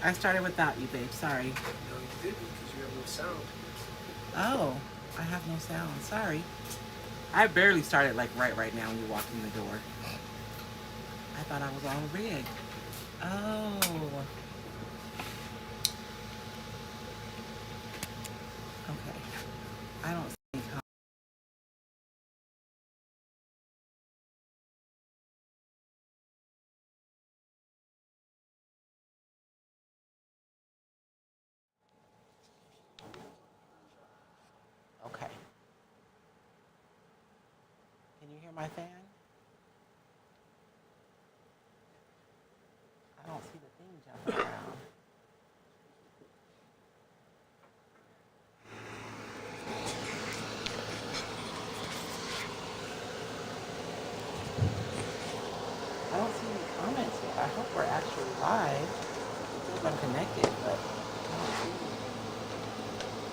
I started without you, babe. Sorry. No, you didn't because you have no sound. Oh, I have no sound. Sorry. I barely started like right now when you walked in the door. I thought I was all rigged. Oh. Okay. I don't see any Okay. Can you hear my fan? I don't see the thing jumping around. I don't see any comments yet. I hope we're actually live. I think I'm connected, but I don't see anything.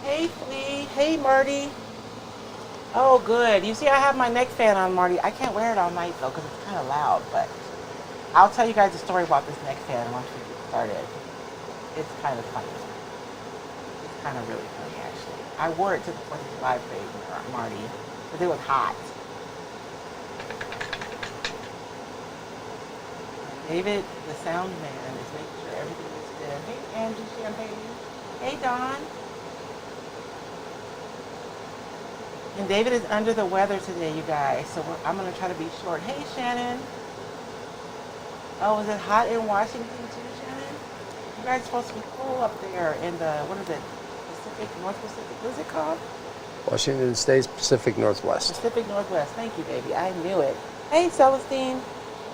Hey, Flea. Hey, Marty. Oh, good. You see, I have my neck fan on, Marty. I can't wear it all night, though, because it's kind of loud, but I'll tell you guys a story about this neck fan once we get started. It's kind of funny. It's kind of really funny, actually. I wore it to the 4th of July parade, Marty, because it was hot. David, the sound man, is making sure everything is good. Hey, Angie Champagne. Hey, Dawn. And David is under the weather today, you guys, so I'm going to try to be short. Hey, Shannon. Oh, is it hot in Washington, too, Shannon? You guys are supposed to be cool up there in the, what is it, Pacific, North Pacific, what is it called? Washington State's Pacific Northwest. Pacific Northwest. Thank you, baby. I knew it. Hey, Celestine.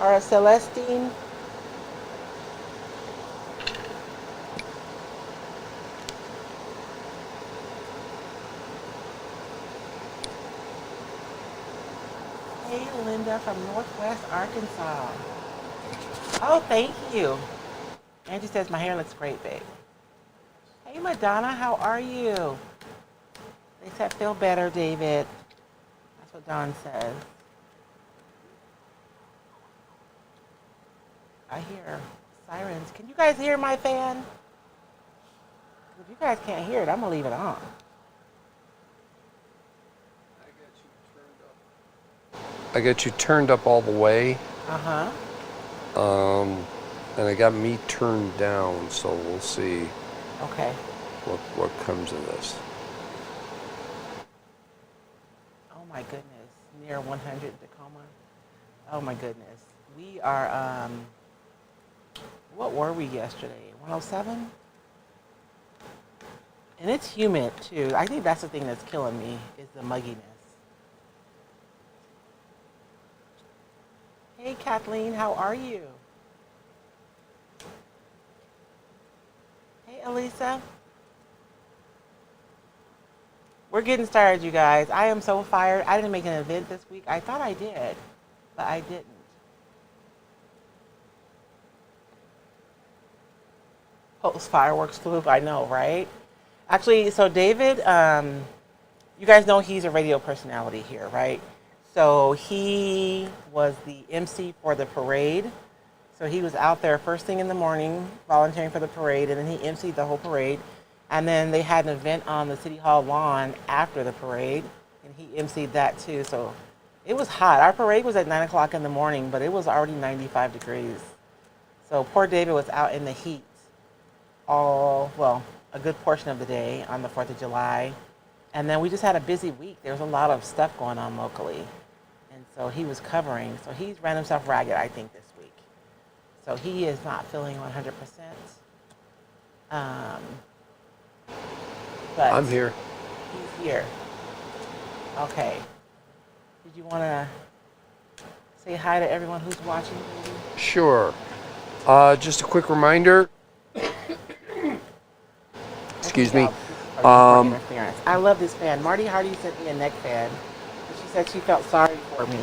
Or Celestine. Hey, Linda from Northwest Arkansas. Oh, thank you. Angie says my hair looks great, babe. Hey, Madonna, how are you? They said feel better, David. That's what Dawn says. I hear sirens. Can you guys hear my fan? If you guys can't hear it, I'm going to leave it on. I got you turned up all the way. Uh-huh. And I got me turned down, so we'll see. Okay. What comes of this. Oh my goodness. Near 100 Tacoma. Oh my goodness. We are, what were we yesterday? 107? And it's humid too. I think that's the thing that's killing me is the mugginess. Hey Kathleen, how are you? Hey Elisa. We're getting started, you guys. I am so fired. I didn't make an event this week. I thought I did, but I didn't. Post fireworks fluke, I know, right? Actually, so David, you guys know he's a radio personality here, right? So he was the MC for the parade. So he was out there first thing in the morning volunteering for the parade, and then he MC'd the whole parade. And then they had an event on the City Hall lawn after the parade, and he MC'd that too. So it was hot. Our parade was at 9 o'clock in the morning, but it was already 95 degrees. So poor David was out in the heat a good portion of the day on the 4th of July. And then we just had a busy week. There was a lot of stuff going on locally. And so he was covering. So he's ran himself ragged, I think, this week. So he is not feeling 100%. But I'm here. He's here. Okay. Did you want to say hi to everyone who's watching? Maybe? Sure. Just a quick reminder. Excuse me. I love this fan. Marty Hardy sent me a neck fan. She said she felt sorry for me.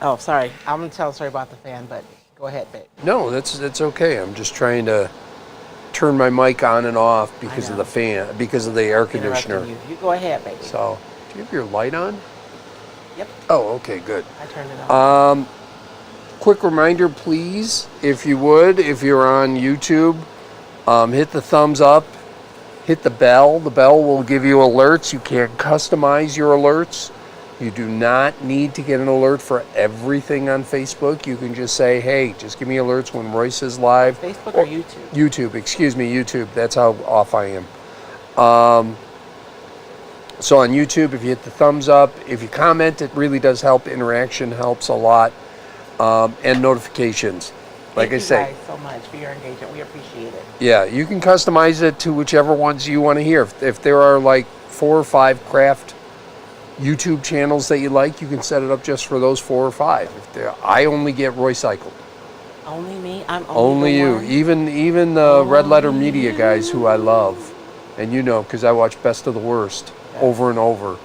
Oh, sorry. I'm going to tell a story about the fan, but go ahead, babe. No, that's okay. I'm just trying to turn my mic on and off because of the fan, because of the air conditioner. You go ahead, baby. So, do you have your light on? Yep. Oh, okay, good. I turned it on. quick reminder, please, if you would, if you're on YouTube, hit the thumbs up, hit the bell. The bell will give you alerts. You can customize your alerts. You do not need to get an alert for everything on Facebook. You can just say, hey, just give me alerts when Royce is live. Facebook or YouTube? YouTube, excuse me, YouTube. That's how off I am. So on YouTube, if you hit the thumbs up, if you comment, it really does help. Interaction helps a lot. And notifications. Like I say. Thank you guys so much for your engagement. We appreciate it. Yeah, you can customize it to whichever ones you want to hear. If there are like 4 or 5 craft YouTube channels that you like, you can set it up just for those 4 or 5. I only get Roycycled. Only me? I'm Only you. one? Even the Red Letter Media guys who I love, and you know, because I watch Best of the Worst over and over.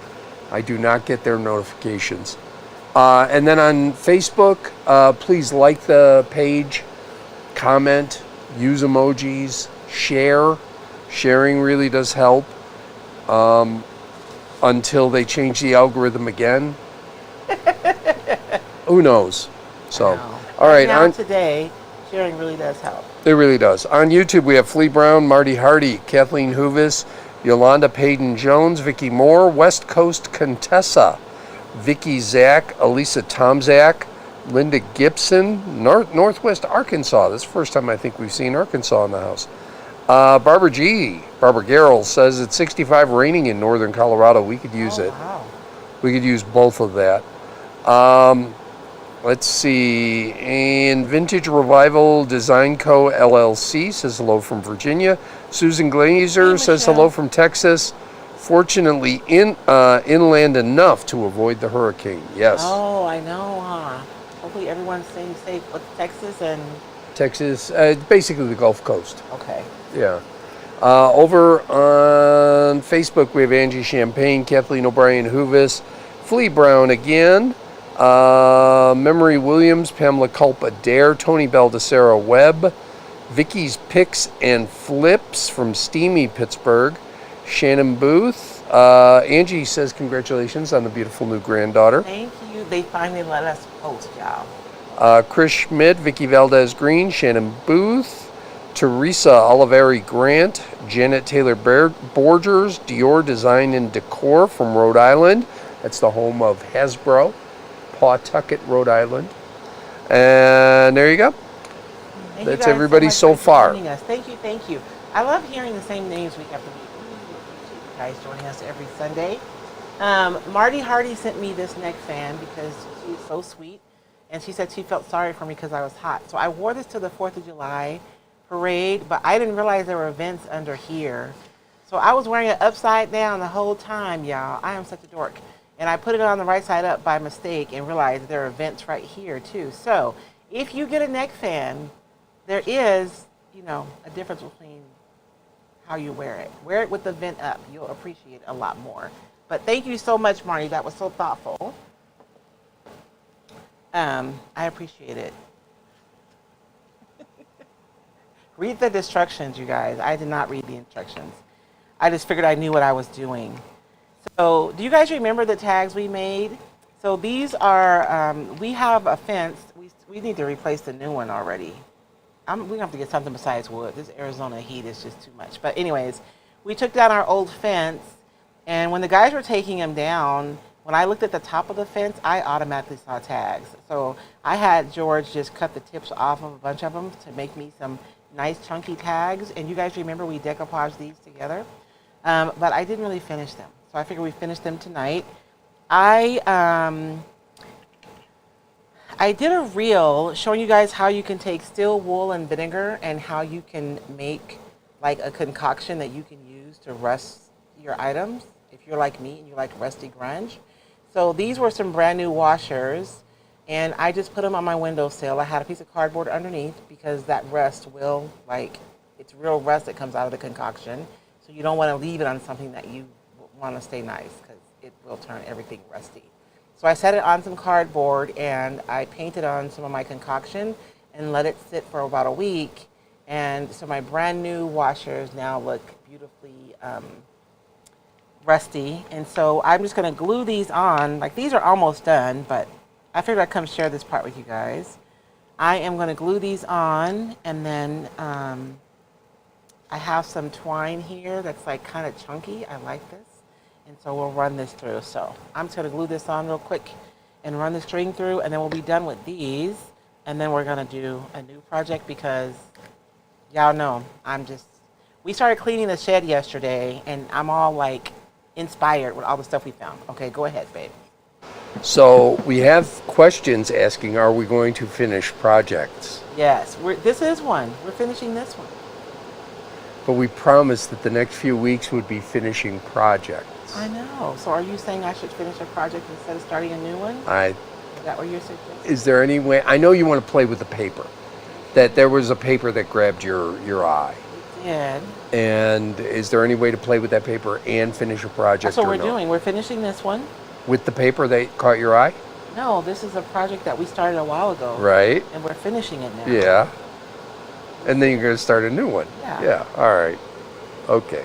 I do not get their notifications. And then on Facebook, please like the page, comment, use emojis, share. Sharing really does help. Until they change the algorithm again. Who knows? So, all right. Now today, sharing really does help. It really does. On YouTube, we have Flea Brown, Marty Hardy, Kathleen Hoovis, Yolanda Payton Jones, Vicky Moore, West Coast Contessa, Vicky Zach, Elisa Tomzak, Linda Gibson, Northwest Arkansas. This is the first time I think we've seen Arkansas in the house. Barbara Garrell says it's 65 raining in northern Colorado. We could use it. Wow. We could use both of that. Let's see. And Vintage Revival Design Co. LLC says hello from Virginia. Susan Glazer says hello from Texas. Fortunately, inland enough to avoid the hurricane. Yes. Oh, I know, huh? Hopefully everyone's staying safe with Texas and... Texas, basically the Gulf Coast. Okay. Yeah. Over on Facebook, we have Angie Champagne, Kathleen O'Brien Hoovis, Flea Brown again, Memory Williams, Pamela Culpa Dare, Tony Baldessaro Webb, Vicky's Picks and Flips from Steamy Pittsburgh, Shannon Booth. Angie says congratulations on the beautiful new granddaughter. Thank you. They finally let us post, y'all. Chris Schmidt, Vicky Valdez Green, Shannon Booth, Teresa Oliveri Grant, Janet Taylor Borgers, Dior Design and Decor from Rhode Island. That's the home of Hasbro, Pawtucket, Rhode Island. And there you go. That's everybody so far. Thank you. I love hearing the same names week after week. Really appreciate you guys joining us every Sunday. Marty Hardy sent me this neck fan because she's so sweet. And she said she felt sorry for me because I was hot. So I wore this to the 4th of July parade, but I didn't realize there were vents under here. So I was wearing it upside down the whole time, y'all. I am such a dork. And I put it on the right side up by mistake and realized there are vents right here too. So if you get a neck fan, there is, a difference between how you wear it. Wear it with the vent up. You'll appreciate it a lot more. But thank you so much, Marty. That was so thoughtful. I appreciate it. Read the instructions, you guys. I did not read the instructions. I just figured I knew what I was doing. So, do you guys remember the tags we made? So these are, we have a fence. We need to replace the new one already. We have to get something besides wood. This Arizona heat is just too much. But anyways, we took down our old fence, and when the guys were taking them down, when I looked at the top of the fence, I automatically saw tags. So I had George just cut the tips off of a bunch of them to make me some nice chunky tags. And you guys remember we decoupaged these together. But I didn't really finish them. So I figured we finish them tonight. I did a reel showing you guys how you can take still wool and vinegar and how you can make like a concoction that you can use to rust your items if you're like me and you like rusty grunge. So these were some brand new washers, and I just put them on my windowsill. I had a piece of cardboard underneath because that rust will, it's real rust that comes out of the concoction. So you don't want to leave it on something that you want to stay nice because it will turn everything rusty. So I set it on some cardboard and I painted on some of my concoction and let it sit for about a week. And so my brand new washers now look beautifully rusty. And so I'm just going to glue these on. Like, these are almost done, but I figured I'd come share this part with you guys. I am going to glue these on, and then I have some twine here that's like kind of chunky. I like this. And so we'll run this through. So I'm just going to glue this on real quick and run the string through, and then we'll be done with these. And then we're going to do a new project because y'all know we started cleaning the shed yesterday, and I'm all like inspired with all the stuff we found. Okay, go ahead, babe. So we have questions asking, are we going to finish projects? Yes, this is one. We're finishing this one. But we promised that the next few weeks would be finishing projects. I know. So are you saying I should finish a project instead of starting a new one? Is that what you're suggesting? Is there any way? I know you want to play with the paper. That there was a paper that grabbed your eye. It did. And is there any way to play with that paper and finish a project? That's what we're doing. We're finishing this one. With the paper that caught your eye? No, this is a project that we started a while ago. Right. And we're finishing it now. Yeah. And then you're going to start a new one. Yeah. Yeah. All right. Okay.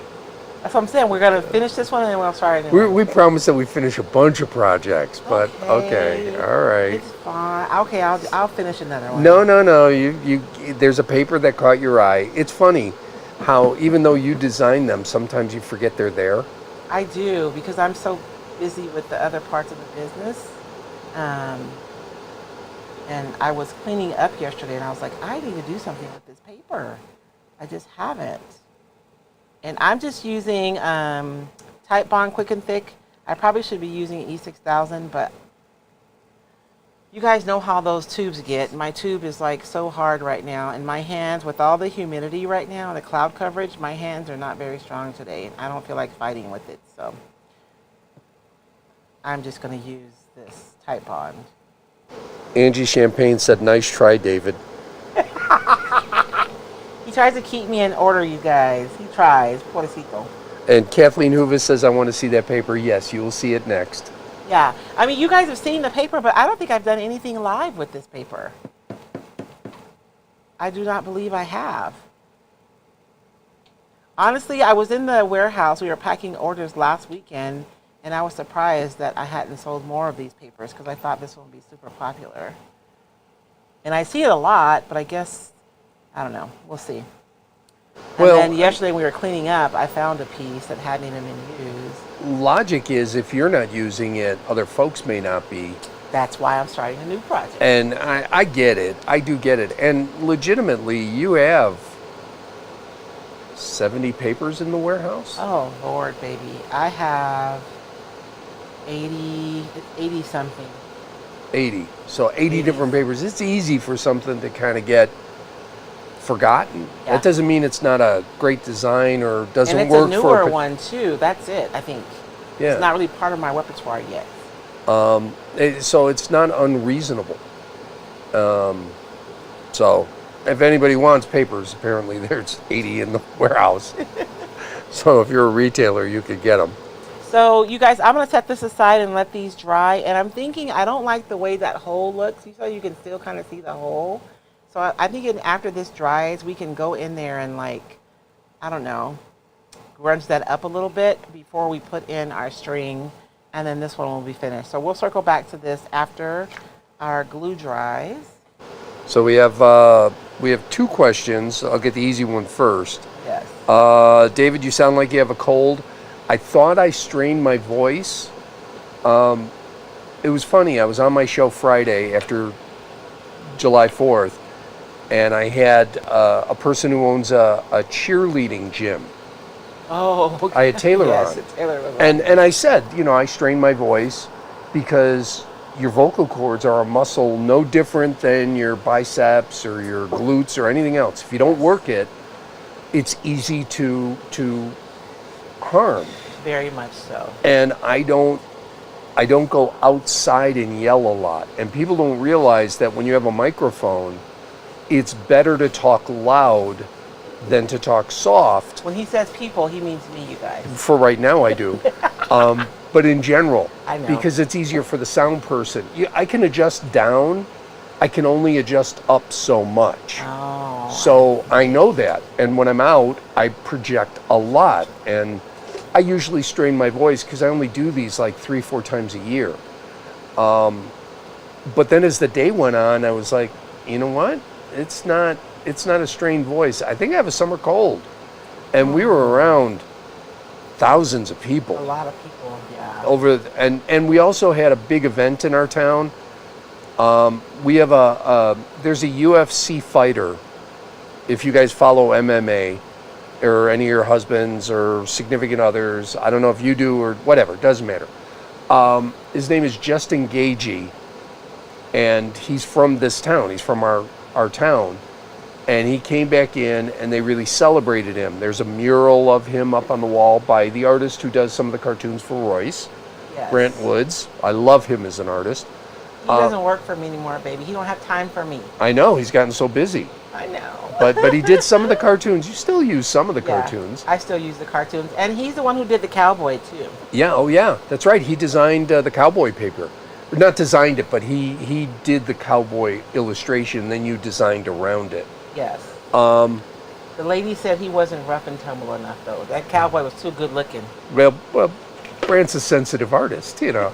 That's what I'm saying. We're going to finish this one and then we'll start a new one. We promised that we finish a bunch of projects, but okay. All right. It's fine. Okay, I'll finish another one. No. You there's a paper that caught your eye. It's funny how even though you design them, sometimes you forget they're there. I do, because I'm so busy with the other parts of the business. And I was cleaning up yesterday and I was like, I need to do something with this paper. I just haven't. And I'm just using Type Bond Quick and Thick. I probably should be using E6000, but you guys know how those tubes get. My tube is like so hard right now, and my hands, with all the humidity right now, the cloud coverage, my hands are not very strong today, and I don't feel like fighting with it, so I'm just going to use this Type Bond. Angie Champagne said, nice try, David. He tries to keep me in order, you guys. He tries. Pobrecito. And Kathleen Hoovis says, I want to see that paper. Yes, you will see it next. Yeah. I mean, you guys have seen the paper, but I don't think I've done anything live with this paper. I do not believe I have. Honestly, I was in the warehouse. We were packing orders last weekend, and I was surprised that I hadn't sold more of these papers because I thought this one would be super popular. And I see it a lot, but I guess, I don't know. We'll see. And then yesterday when we were cleaning up, I found a piece that hadn't even been used. Logic is if you're not using it, other folks may not be. That's why I'm starting a new project. And I get it. I do get it. And legitimately, you have 70 papers in the warehouse? Oh, Lord, baby. I have 80 something. 80. So 80 different papers. It's easy for something to kind of get forgotten. Yeah. That doesn't mean it's not a great design or doesn't work for... And it's a newer one, too. That's it, I think. Yeah. It's not really part of my repertoire yet. So it's not unreasonable. So if anybody wants papers, apparently there's 80 in the warehouse. So if you're a retailer, you could get them. So you guys, I'm going to set this aside and let these dry. And I'm thinking, I don't like the way that hole looks. You saw you can still kind of see the hole. So I think after this dries, we can go in there and like, I don't know, grunge that up a little bit before we put in our string. And then this one will be finished. So we'll circle back to this after our glue dries. So we have two questions. I'll get the easy one first. Yes. David, you sound like you have a cold. I thought I strained my voice. It was funny. I was on my show Friday after July 4th, and I had a person who owns a cheerleading gym. Oh, okay. I had Taylor yes, on. Taylor was on. And I said, I strained my voice because your vocal cords are a muscle no different than your biceps or your glutes or anything else. If you don't work it, it's easy to harm. Very much so. And I don't go outside and yell a lot. And people don't realize that when you have a microphone, it's better to talk loud than to talk soft. When he says people, he means me, you guys. For right now, I do. But in general, I know. because it's easier for the sound person. I can adjust down. I can only adjust up so much. Oh. So I know that. And when I'm out, I project a lot. And I usually strain my voice because I only do these like 3-4 times a year. But then as the day went on, I was like, you know what? It's not a strained voice. I think I have a summer cold. And we were around thousands of people. A lot of people, yeah. And we also had a big event in our town. We have there's a UFC fighter. If you guys follow MMA, or any of your husbands or significant others, I don't know if you do or whatever, doesn't matter. His name is Justin Gagey, and he's from this town. He's from our town. And he came back in, and they really celebrated him. There's a mural of him up on the wall by the artist who does some of the cartoons for Royce, Yes. Grant Woods. I love him as an artist. He doesn't work for me anymore, baby. He don't have time for me. I know, he's gotten so busy. I know. But he did some of the cartoons. You still use some of the Yeah, cartoons. I still use the cartoons. And he's the one who did the cowboy, too. Yeah, oh yeah, that's right. He designed the cowboy paper. Not designed it, but he did the cowboy illustration, then you designed around it. Yes. The lady said he wasn't rough and tumble enough, though. That cowboy was too good looking. Well, Brant's a sensitive artist, you know.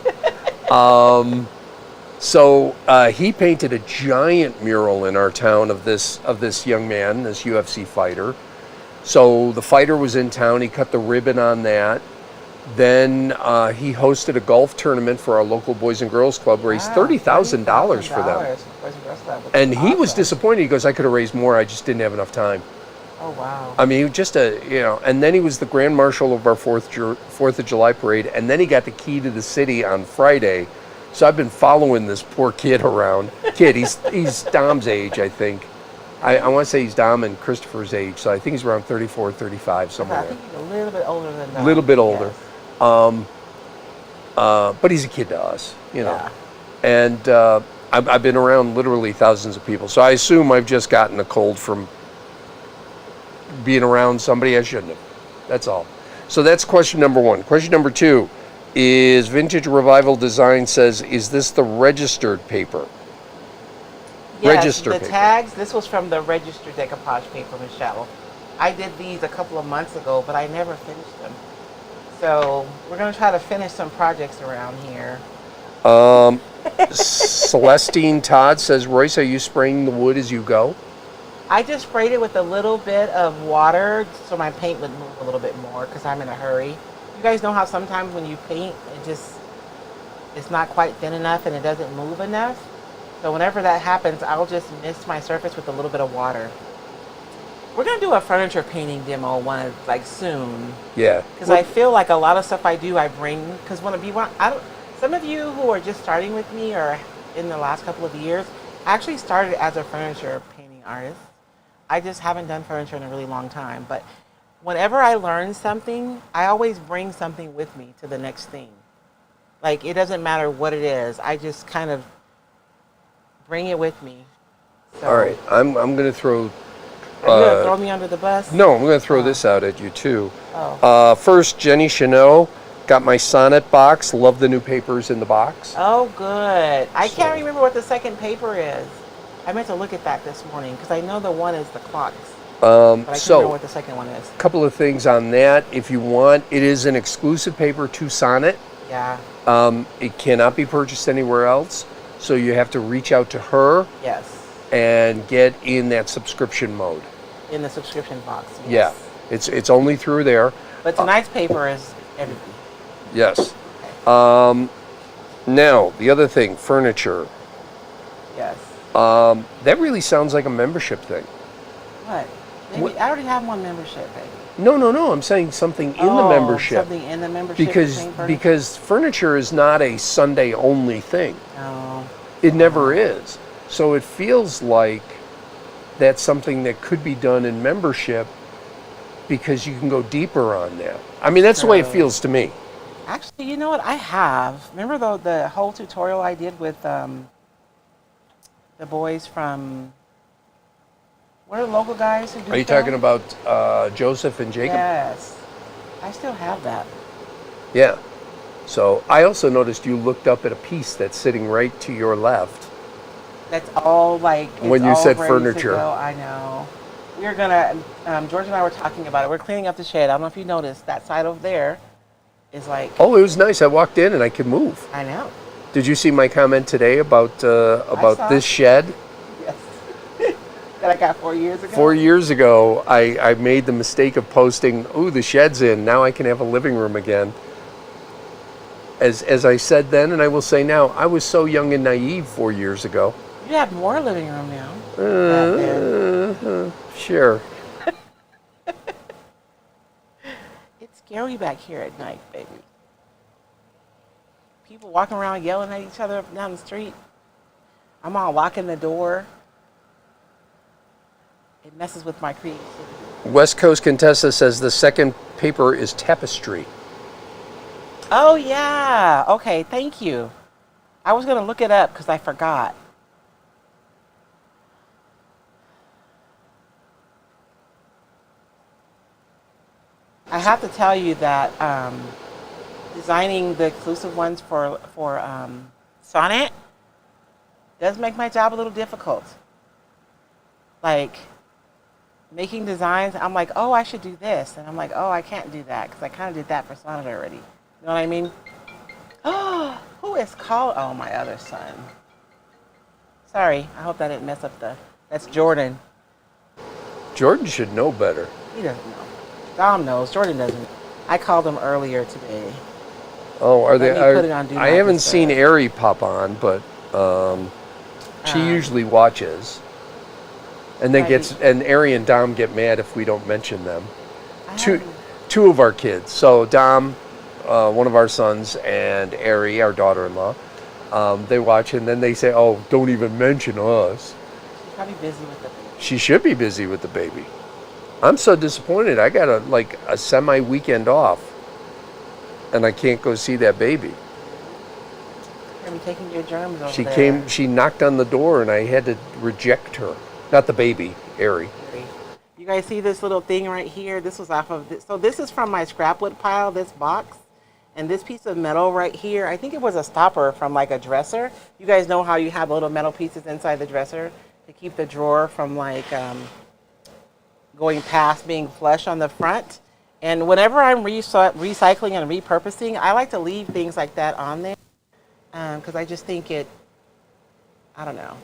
So he painted a giant mural in our town of this young man, this UFC fighter. So the fighter was in town. He cut the ribbon on that. Then he hosted a golf tournament for our local Boys and Girls Club, raised $30,000 for them. And he was disappointed. He goes, I could have raised more. I just didn't have enough time. Oh, wow. I mean, just and then he was the grand marshal of our 4th of July parade. And then he got the key to the city on Friday. So I've been following this poor kid around. He's Dom's age, I think. I want to say he's Dom and Christopher's age. So I think he's around 34, 35, somewhere I think he's a little bit older than Dom. A little bit older. Yes. But he's a kid to us, you know. Yeah. And I've been around literally thousands of people. So I assume I've just gotten a cold from being around somebody I shouldn't have. That's all. So that's question number one. Question number two is Vintage Revival Design says, is this the registered paper? Yes, Register the paper. tags, this was from the registered decoupage paper, Michelle. I did these a couple of months ago, but I never finished them. So we're going to try to finish some projects around here. Celestine Todd says, Royce, are you spraying the wood as you go? I just sprayed it with a little bit of water so my paint would move a little bit more because I'm in a hurry. You guys know how sometimes when you paint, it's not quite thin enough and it doesn't move enough. So whenever that happens, I'll just mist my surface with a little bit of water. We're going to do a furniture painting demo soon. Yeah. Because I feel like a lot of stuff I do, I bring, because some of you who are just starting with me or in the last couple of years, I actually started as a furniture painting artist. I just haven't done furniture in a really long time. But whenever I learn something, I always bring something with me to the next thing. Like, it doesn't matter what it is. I just kind of bring it with me. So, all right. I'm going to throw... Are you going to throw me under the bus? No, I'm going to throw this out at you, too. Oh. First, Jenny Chanel. Got my Sonnet box. Love the new papers in the box. Oh, good. I can't remember what the second paper is. I meant to look at that this morning because I know the one is the clocks. But I can't remember what the second one is. A couple of things on that. If you want, it is an exclusive paper to Sonnet. Yeah. It cannot be purchased anywhere else. So you have to reach out to her. Yes. And get in that subscription mode. In the subscription box. Yes. Yeah. It's only through there. But tonight's paper is everything. Yes. Okay. Now, the other thing, furniture. Yes. That really sounds like a membership thing. What? Maybe I already have one membership, baby. No. I'm saying something in the membership. Something in the membership. Because furniture is not a Sunday only thing. No. It never is. So it feels like that's something that could be done in membership because you can go deeper on that. I mean, that's the way it feels to me. Actually, you know what? I have. Remember the whole tutorial I did with the boys from... What are the local guys who do Are you film? talking about Joseph and Jacob? Yes. I still have that. Yeah. So I also noticed you looked up at a piece that's sitting right to your left. That's all when you said furniture. I know. We're gonna. George and I were talking about it. We're cleaning up the shed. I don't know if you noticed that side over there is like. Oh, it was nice. I walked in and I could move. I know. Did you see my comment today about this shed? Yes. that I got 4 years ago. 4 years ago, I made the mistake of posting, "Ooh, the shed's in. Now I can have a living room again." As I said then, and I will say now, I was so young and naive 4 years ago. You have more living room now. Back then. Sure. It's scary back here at night, baby. People walking around yelling at each other up and down the street. I'm all locking the door. It messes with my creativity. West Coast Contessa says the second paper is tapestry. Oh, yeah. Okay, thank you. I was going to look it up because I forgot. I have to tell you that designing the exclusive ones for Sonnet does make my job a little difficult. Like, making designs, I'm like, oh, I should do this. And I'm like, oh, I can't do that because I kind of did that for Sonnet already. You know what I mean? Oh, who is called? Oh, my other son. Sorry, I hope that didn't mess up that's Jordan. Jordan should know better. He doesn't know. Dom knows. Jordan doesn't. I called him earlier today. Oh, are they? Put it on Do I Not haven't Disturb. seen Ari pop on, but she usually watches. And then and Ari and Dom get mad if we don't mention them. Two of our kids. So Dom, one of our sons, and Ari, our daughter-in-law, they watch and then they say, "Oh, don't even mention us." She's probably busy with the baby. She should be busy with the baby. I'm so disappointed. I got a semi-weekend off, and I can't go see that baby. I'm taking your germs over there. She knocked on the door, and I had to reject her. Not the baby, Ari. You guys see this little thing right here? This was off of this. So this is from my scrapwood pile, this box. And this piece of metal right here, I think it was a stopper from like a dresser. You guys know how you have little metal pieces inside the dresser to keep the drawer from like going past being flush on the front. And whenever I'm recycling and repurposing, I like to leave things like that on there because I just think I don't know.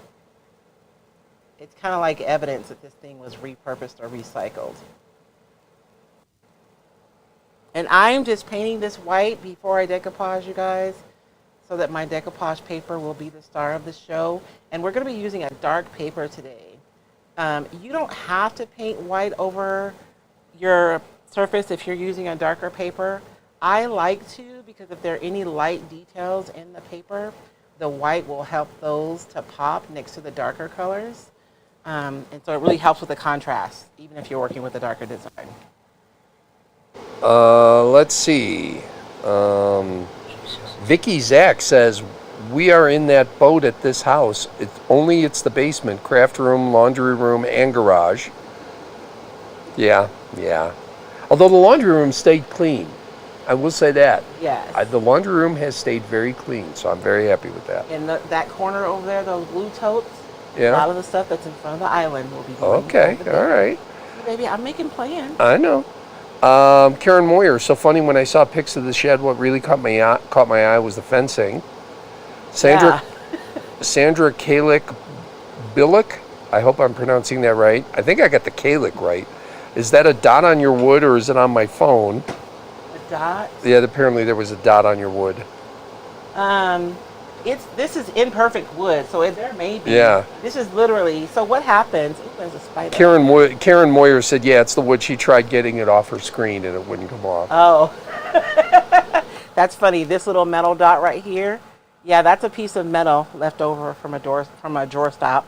It's kind of like evidence that this thing was repurposed or recycled. And I'm just painting this white before I decoupage, you guys, so that my decoupage paper will be the star of the show. And we're going to be using a dark paper today. You don't have to paint white over your surface if you're using a darker paper. I like to because if there are any light details in the paper, the white will help those to pop next to the darker colors. And so it really helps with the contrast, even if you're working with a darker design. Let's see. Vicky Zach says, we are in that boat at this house. It's the basement, craft room, laundry room, and garage. Yeah. Although the laundry room stayed clean. I will say that. Yes. The laundry room has stayed very clean, so I'm very happy with that. And that corner over there, those blue totes, yeah. A lot of the stuff that's in front of the island will be going okay, all right. Baby, I'm making plans. I know. Karen Moyer, so funny when I saw pics of the shed, what really caught my eye was the fencing. Sandra Kalik Billick, I hope I'm pronouncing that right. I think I got the Kalik right. Is that a dot on your wood or is it on my phone? A dot? Yeah, apparently there was a dot on your wood. This is imperfect wood, so there may be. Yeah. This is literally, so what happens, there's a spider. Karen Moyer said, yeah, it's the wood. She tried getting it off her screen and it wouldn't come off. Oh. That's funny. This little metal dot right here, yeah, that's a piece of metal left over from a drawer stop.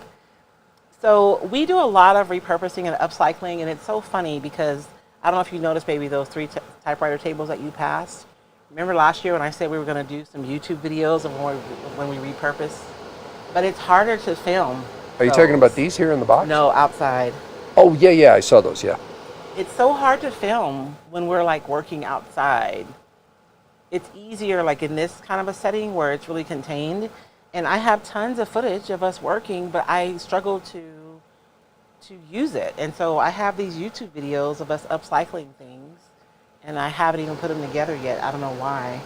So we do a lot of repurposing and upcycling, and it's so funny because I don't know if you noticed, baby, those 3 typewriter tables that you passed. Remember last year when I said we were going to do some YouTube videos of when we repurpose? But it's harder to film. Are you talking about these here in the box? No, outside. Oh, yeah, I saw those, yeah. It's so hard to film when we're like working outside. It's easier like in this kind of a setting where it's really contained. And I have tons of footage of us working, but I struggle to use it. And so I have these YouTube videos of us upcycling things. And I haven't even put them together yet. I don't know why.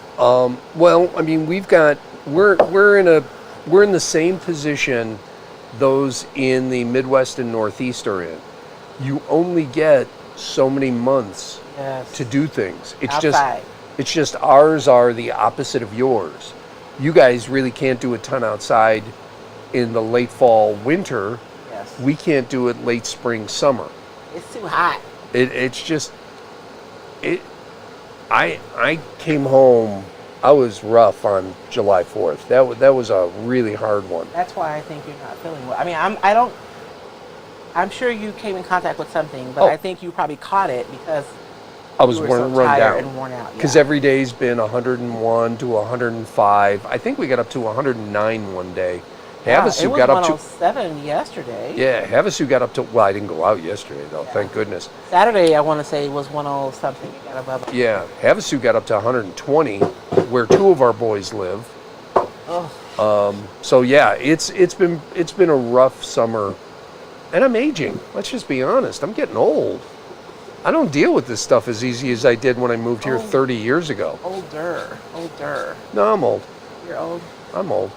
Well, I mean, we're in the same position those in the Midwest and Northeast are in. You only get so many months to do things. Outside. It's just ours are the opposite of yours. You guys really can't do a ton outside in the late fall, winter. Yes. We can't do it late spring, summer. It's too hot. It's just I came home. I was rough on July 4th. That was a really hard one. That's why I think you're not feeling well. I mean, I'm sure you came in contact with something, but I think you probably caught it because I was you were so run tired down and worn out. because every day's been 101 to 105. I think we got up to 109 one day. Havasu got up to 107 yesterday. Yeah, Havasu got up to. Well, I didn't go out yesterday though. Yeah. Thank goodness. Saturday, I want to say was 10 something. It got above. Yeah, Havasu got up to 120, where two of our boys live. Oh. So yeah, it's been a rough summer, and I'm aging. Let's just be honest. I'm getting old. I don't deal with this stuff as easy as I did when I moved here 30 years ago. Older. No, I'm old. You're old. I'm old.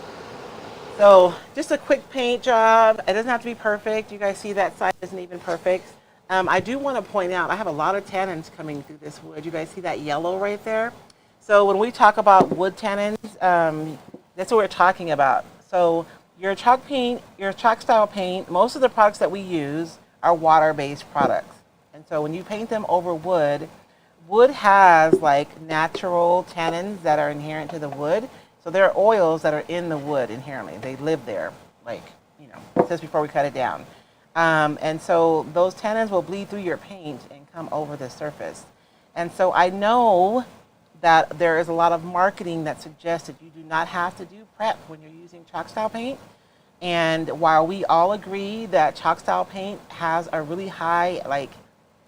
So just a quick paint job. It doesn't have to be perfect. You guys see that side isn't even perfect. I do want to point out, I have a lot of tannins coming through this wood. You guys see that yellow right there? So when we talk about wood tannins, that's what we're talking about. So your chalk paint, your chalk style paint, most of the products that we use are water-based products. And so when you paint them over wood, wood has like natural tannins that are inherent to the wood. So there are oils that are in the wood inherently. They live there, like, just before we cut it down. And so those tannins will bleed through your paint and come over the surface. And so I know that there is a lot of marketing that suggests that you do not have to do prep when you're using chalk style paint. And while we all agree that chalk style paint has a really high, like,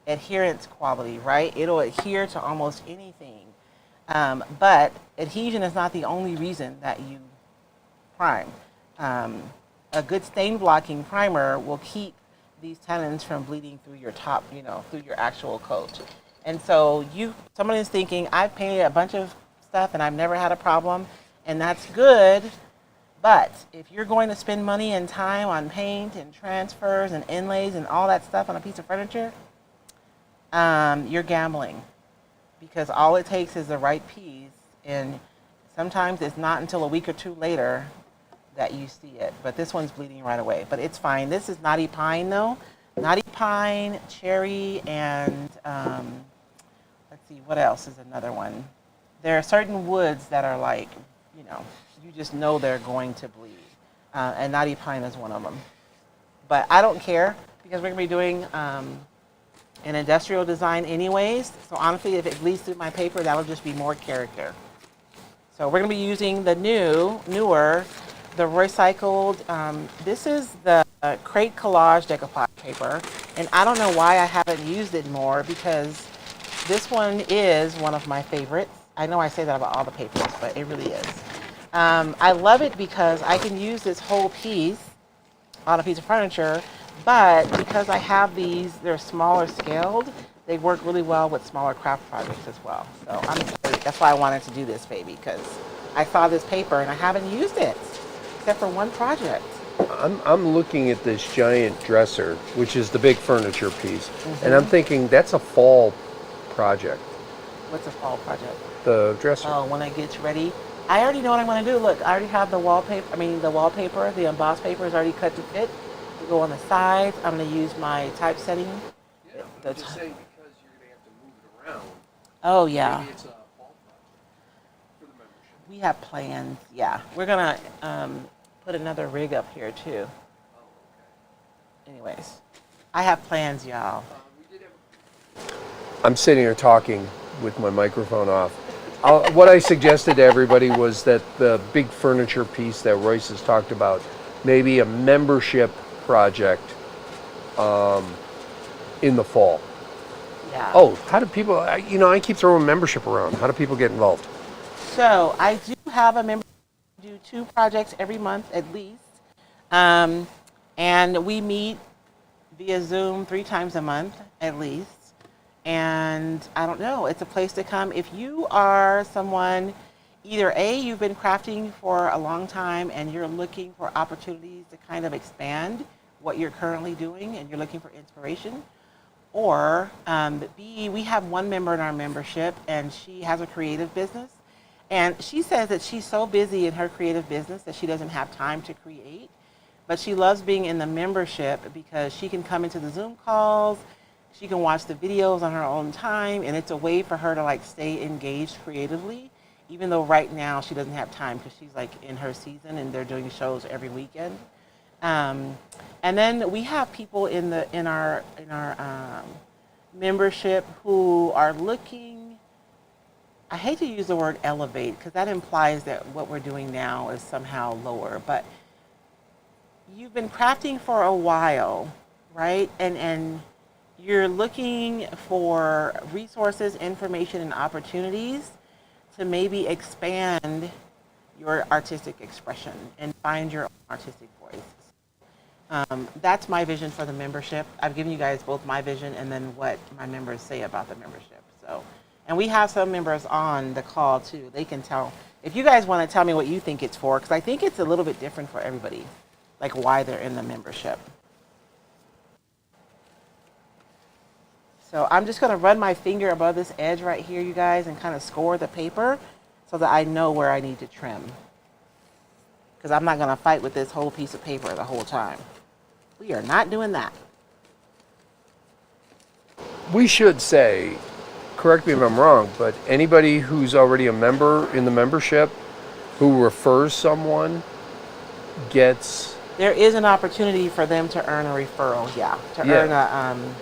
adherence quality, right? It'll adhere to almost anything. But adhesion is not the only reason that you prime. A good stain blocking primer will keep these tannins from bleeding through your top, through your actual coat. And so someone is thinking, I've painted a bunch of stuff and I've never had a problem, and that's good. But if you're going to spend money and time on paint and transfers and inlays and all that stuff on a piece of furniture, you're gambling. Because all it takes is the right piece, and sometimes it's not until a week or two later that you see it. But this one's bleeding right away. But it's fine. This is knotty pine, though. Knotty pine, cherry, and let's see, what else is another one? There are certain woods that are like, you just know they're going to bleed. And knotty pine is one of them. But I don't care, because we're going to be doing an industrial design anyways. So honestly, if it bleeds through my paper, that'll just be more character. So we're going to be using the newer, the Roycycled. This is the Crate Collage Decoupage paper. And I don't know why I haven't used it more, because this one is one of my favorites. I know I say that about all the papers, but it really is. I love it because I can use this whole piece on a piece of furniture, but because I have these, they're smaller scaled, they work really well with smaller craft projects as well. So I'm excited. That's why I wanted to do this baby, because I saw this paper and I haven't used it except for one project. I'm looking at this giant dresser, which is the big furniture piece, and I'm thinking that's a fall project. What's a fall project? The dresser. Oh, when it gets ready. I already know what I'm going to do. Look, I already have the wallpaper, the embossed paper is already cut to fit. To go on the sides. I'm going to use my typesetting. Yeah, I'm just saying, because you're going to have to move it around. Oh, yeah. Maybe it's a fall project for the membership. We have plans, yeah. We're going to put another rig up here, too. Oh, okay. Anyways, I have plans, y'all. I'm sitting here talking with my microphone off. What I suggested to everybody was that the big furniture piece that Royce has talked about, maybe a membership project in the fall. Yeah. Oh, how do people, I keep throwing membership around. How do people get involved? So I do have a membership. We do 2 projects every month at least. And we meet via Zoom 3 times a month at least. And I don't know, it's a place to come. If you are someone either A, you've been crafting for a long time and you're looking for opportunities to kind of expand what you're currently doing and you're looking for inspiration. Or B, we have one member in our membership and she has a creative business. And she says that she's so busy in her creative business that she doesn't have time to create. But she loves being in the membership because she can come into the Zoom calls, she can watch the videos on her own time, and it's a way for her to like stay engaged creatively, even though right now she doesn't have time because she's like in her season and they're doing shows every weekend. And then we have people in our membership who are looking. I hate to use the word elevate because that implies that what we're doing now is somehow lower. But you've been crafting for a while, right? And you're looking for resources, information, and opportunities to maybe expand your artistic expression and find your own artistic voice. That's my vision for the membership. I've given you guys both my vision and then what my members say about the membership. So, and we have some members on the call too. They can tell, if you guys want to tell me what you think it's for, because I think it's a little bit different for everybody, like why they're in the membership. So I'm just going to run my finger above this edge right here, you guys, and kind of score the paper so that I know where I need to trim. Because I'm not going to fight with this whole piece of paper the whole time. We are not doing that. We should say, correct me if I'm wrong, but anybody who's already a member in the membership who refers someone gets... There is an opportunity for them to earn a referral, earn a...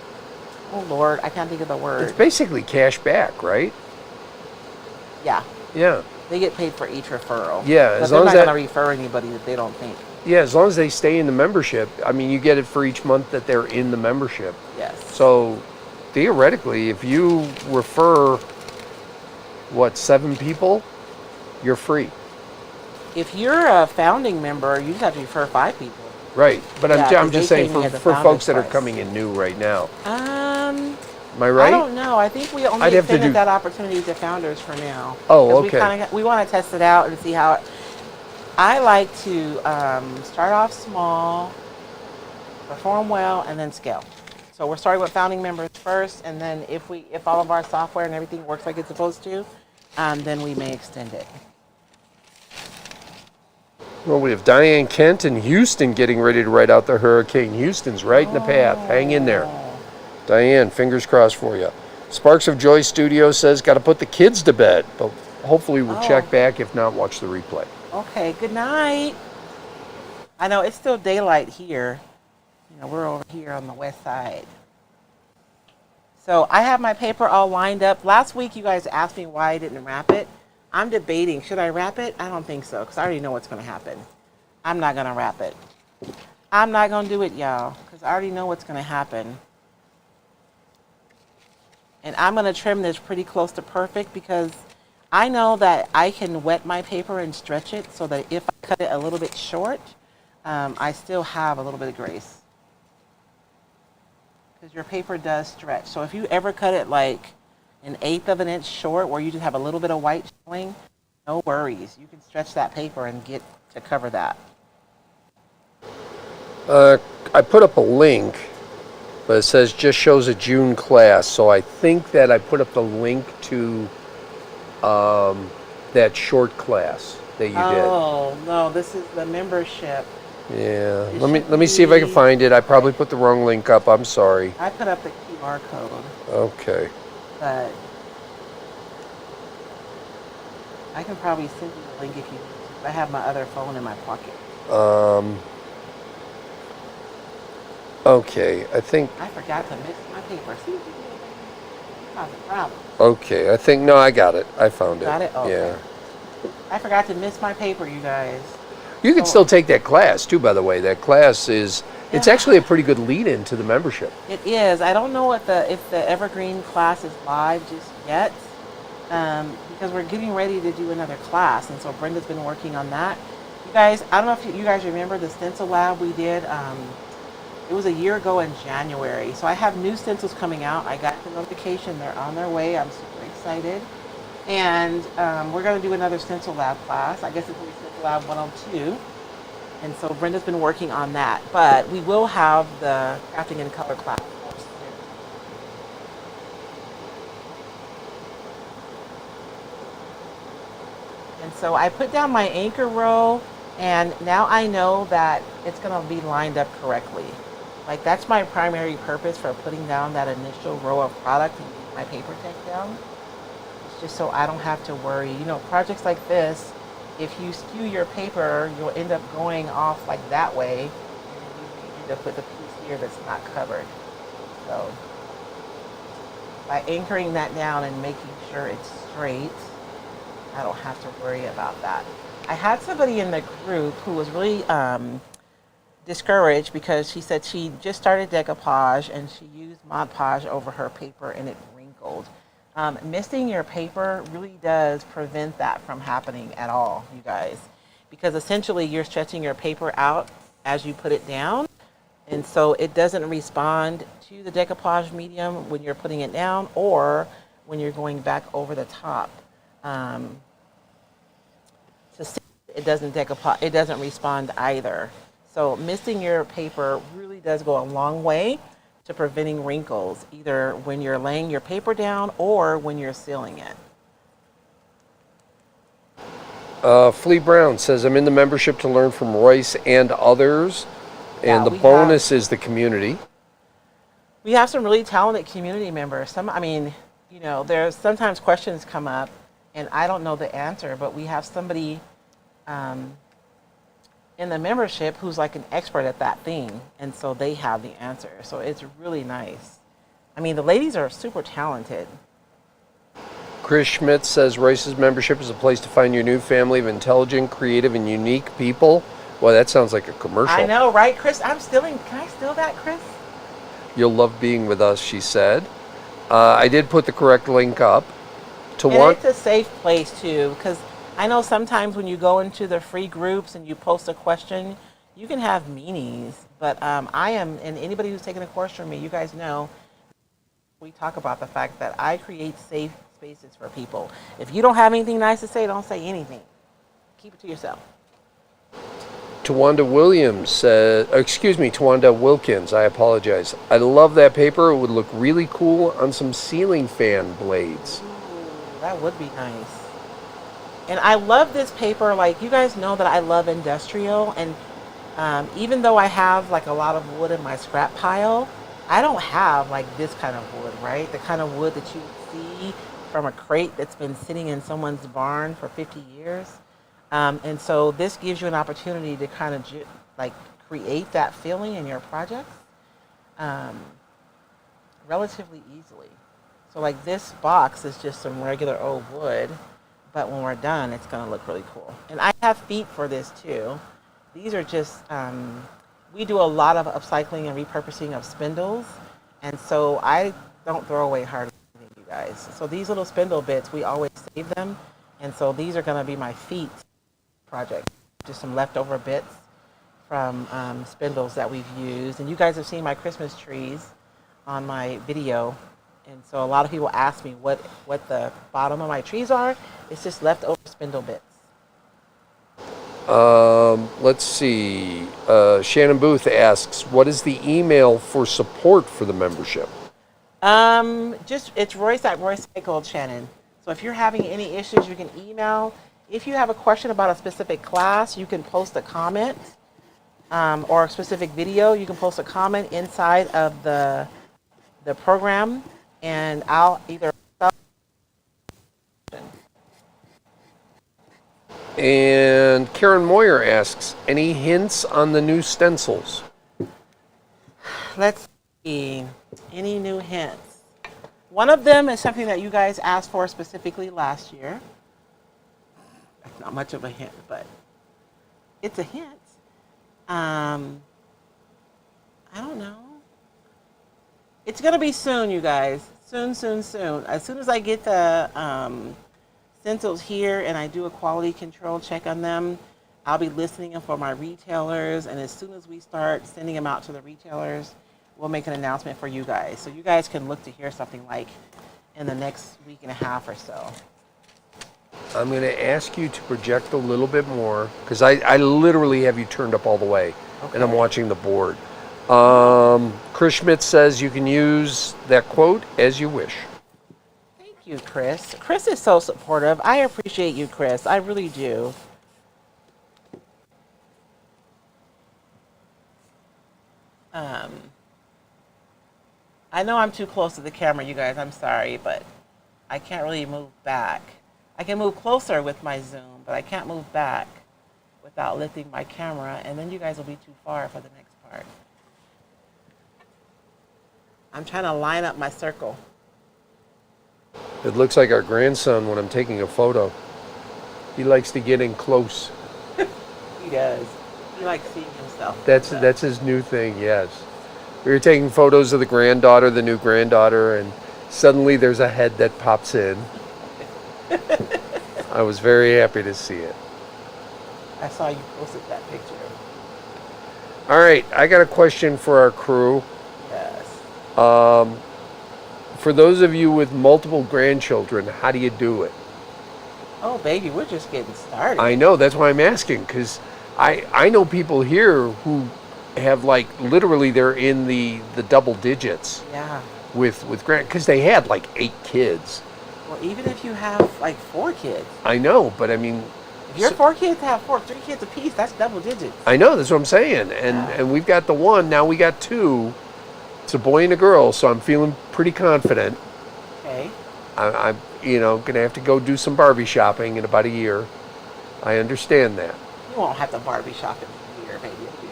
oh, Lord, I can't think of the word. It's basically cash back, right? Yeah. Yeah. They get paid for each referral. Yeah, but they're not going to refer anybody that they don't think. Yeah, as long as they stay in the membership. I mean, you get it for each month that they're in the membership. Yes. So, theoretically, if you refer, 7 people, you're free. If you're a founding member, you just have to refer 5 people. Right, but I'm just saying for folks that are price. Coming in new right now. Am I I right? don't know. I think we only extended that opportunity to founders for now. Oh, okay. We want to test it out and see how it... I like to start off small, perform well, and then scale. So we're starting with founding members first, and then if all of our software and everything works like it's supposed to, then we may extend it. Well, we have Diane Kent in Houston getting ready to ride out the hurricane. Houston's right in the path. Hang in there. Diane, fingers crossed for you. Sparks of Joy Studio says, got to put the kids to bed. But hopefully we'll check back. If not, watch the replay. Okay, good night. I know it's still daylight here. You know, we're over here on the west side. So I have my paper all lined up. Last week you guys asked me why I didn't wrap it. I'm debating, should I wrap it? I don't think so, because I already know what's going to happen. I'm not going to wrap it. I'm not going to do it, y'all, because I already know what's going to happen. And I'm going to trim this pretty close to perfect because I know that I can wet my paper and stretch it so that if I cut it a little bit short, I still have a little bit of grace. Because your paper does stretch. So if you ever cut it like 1/8 of an inch short where you just have a little bit of white showing, no worries. You can stretch that paper and get to cover that. I put up a link, but it says just shows a June class. So I think that I put up the link to that short class that you did. Oh, no, this is the membership. Yeah, let me see if I can find it. I probably put the wrong link up. I'm sorry. I put up the QR code. Okay. But I can probably send you the link if you need to. I have my other phone in my pocket. Okay, I think... I forgot to mix my paper. See, that's a problem. Okay, I think... No, I got it. I found it. Got it? Okay. Yeah. I forgot to miss my paper, you guys. You can still take that class, too, by the way. That class is... Yeah. It's actually a pretty good lead-in to the membership. It is. I don't know if the Evergreen class is live just yet, because we're getting ready to do another class, and so Brenda's been working on that. You guys, I don't know if you guys remember the stencil lab we did. It was a year ago in January. So I have new stencils coming out. I got the notification. They're on their way. I'm super excited. And we're going to do another stencil lab class. I guess it's going to be stencil lab 102. And so Brenda's been working on that. But we will have the crafting in color class. And so I put down my anchor row, and now I know that it's going to be lined up correctly. Like, that's my primary purpose for putting down that initial row of product and getting my paper take down. It's just so I don't have to worry. You know, projects like this, if you skew your paper, you'll end up going off like that way, and you may end up with a piece here that's not covered. So by anchoring that down and making sure it's straight, I don't have to worry about that. I had somebody in the group who was really discouraged because she said she just started decoupage and she used Mod Podge over her paper and it wrinkled. Misting your paper really does prevent that from happening at all, you guys, because essentially you're stretching your paper out as you put it down, and so it doesn't respond to the decoupage medium when you're putting it down or when you're going back over the top. To see it doesn't decoupage, it doesn't respond either. So misting your paper really does go a long way to preventing wrinkles, either when you're laying your paper down or when you're sealing it. Flea Brown says, I'm in the membership to learn from Royce and others, and the bonus is the community. We have some really talented community members. You know, there's sometimes questions come up and I don't know the answer, but we have somebody in the membership who's like an expert at that thing, and so they have the answer. So it's really nice. I mean, the ladies are super talented. Chris Schmidt says Royce's membership is a place to find your new family of intelligent, creative, and unique people. Well, that sounds like a commercial. I know, right, Chris? Can I steal that, Chris? You'll love being with us, she said. I did put the correct link up. It's a safe place too, because I know sometimes when you go into the free groups and you post a question, you can have meanies. But and anybody who's taken a course from me, you guys know, we talk about the fact that I create safe spaces for people. If you don't have anything nice to say, don't say anything. Keep it to yourself. Tawanda Wilkins, I apologize. I love that paper. It would look really cool on some ceiling fan blades. Ooh, that would be nice. And I love this paper. Like, you guys know that I love industrial, and even though I have like a lot of wood in my scrap pile, I don't have like this kind of wood, right? The kind of wood that you see from a crate that's been sitting in someone's barn for 50 years. And so this gives you an opportunity to kind of create that feeling in your projects relatively easily. So like this box is just some regular old wood, but when we're done, it's going to look really cool. And I have feet for this too. These are just, we do a lot of upcycling and repurposing of spindles. And so I don't throw away hardly anything, you guys. So these little spindle bits, we always save them. And so these are going to be my feet project. Just some leftover bits from spindles that we've used. And you guys have seen my Christmas trees on my video. And so a lot of people ask me what the bottom of my trees are. It's just leftover spindle bits. Let's see. Shannon Booth asks, what is the email for support for the membership? It's Royce at Roycycled, Shannon. So if you're having any issues, you can email. If you have a question about a specific class, you can post a comment, or a specific video. You can post a comment inside of the program, and I'll either. And Karen Moyer asks, any hints on the new stencils? Let's see. Any new hints? One of them is something that you guys asked for specifically last year. That's not much of a hint, but it's a hint. I don't know. It's going to be soon, you guys. Soon. As soon as I get the stencils here and I do a quality control check on them, I'll be listing them for my retailers. And as soon as we start sending them out to the retailers, we'll make an announcement for you guys. So you guys can look to hear something like in the next week and a half or so. I'm going to ask you to project a little bit more because I literally have you turned up all the way, and I'm watching the board. Chris Schmidt says you can use that quote as you wish. Thank you, Chris. Chris is so supportive. I appreciate you, Chris. I really do. I know I'm too close to the camera, you guys. I'm sorry, but I can't really move back. I can move closer with my zoom, but I can't move back without lifting my camera, and then you guys will be too far for the next part. I'm trying to line up my circle. It looks like our grandson when I'm taking a photo. He likes to get in close. He does. He likes seeing himself. That's his new thing, yes. We were taking photos of the granddaughter, the new granddaughter, and suddenly there's a head that pops in. I was very happy to see it. I saw you posted that picture. All right, I got a question for our crew. Yes. For those of you with multiple grandchildren, how do you do it? Oh, baby, we're just getting started. I know, that's why I'm asking, because I know people here who have, like, literally they're in the double digits. Yeah. With because they had like 8 kids. Well, even if you have like 4 kids. I know, but I mean, if your 4 kids have 3 kids apiece, that's double digits. I know, that's what I'm saying. And we've got the one, now we got 2. It's a boy and a girl, so I'm feeling pretty confident. Okay. I'm gonna have to go do some Barbie shopping in about a year. I understand that. You won't have to Barbie shop in a year, baby. It'll be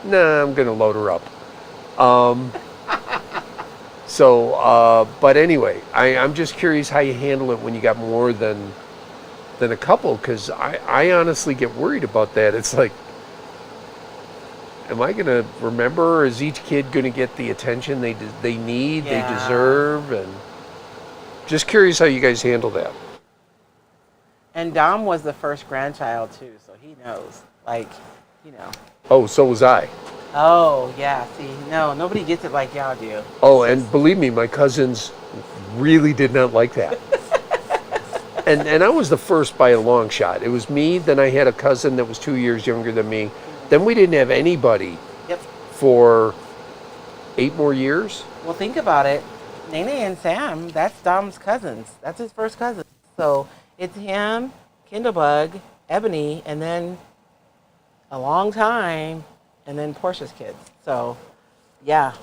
2 years. Nah, I'm gonna load her up. But anyway, I'm just curious how you handle it when you got more than a couple, because I honestly get worried about that. It's like, am I going to remember, or is each kid going to get the attention they need, they deserve? And just curious how you guys handle that. And Dom was the first grandchild too, so he knows. Like, Oh, so was I. Oh, yeah. See, no, nobody gets it like y'all do. Oh, and believe me, my cousins really did not like that. and I was the first by a long shot. It was me, then I had a cousin that was 2 years younger than me. Then we didn't have anybody for 8 more years. Well, think about it. Nene and Sam, that's Dom's cousins. That's his first cousin. So it's him, Kindlebug, Ebony, and then a long time, and then Portia's kids. So, yeah.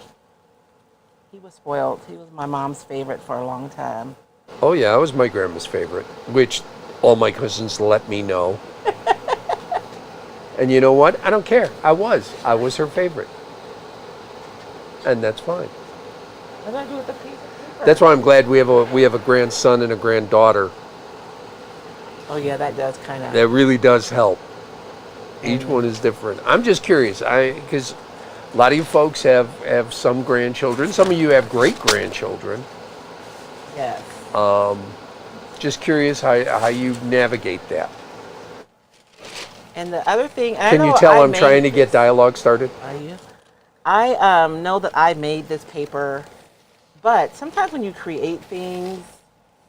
He was spoiled. He was my mom's favorite for a long time. Oh, yeah, I was my grandma's favorite, which all my cousins let me know. And you know what? I don't care. I was her favorite. And that's fine. What did I do with the piece of paper? That's why I'm glad we have a grandson and a granddaughter. Oh, yeah, that does kind of... That really does help. Each one is different. I'm just curious, because a lot of you folks have some grandchildren. Some of you have great-grandchildren. Yes. Just curious how you navigate that. And the other thing... Can you tell I'm trying to get dialogue started? Are you? I know that I made this paper, but sometimes when you create things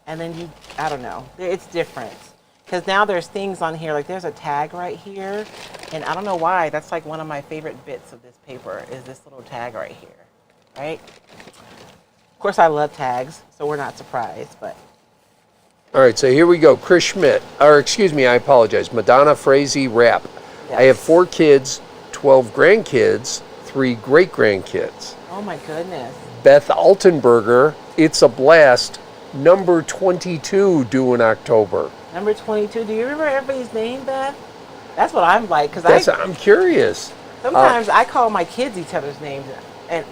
and then I don't know, it's different. Because now there's things on here, like there's a tag right here, and I don't know why, that's like one of my favorite bits of this paper is this little tag right here, right? Of course I love tags, so we're not surprised, but. All right, so here we go. Chris Schmidt, or excuse me, I apologize. Madonna Frazee Rapp. Yes. I have 4 kids, 12 grandkids, 3 great-grandkids. Oh my goodness. Beth Altenberger, it's a blast. Number 22 due in October. Number 22. Do you remember everybody's name, Beth? That's what I'm like, because I'm curious. Sometimes I call my kids each other's names, and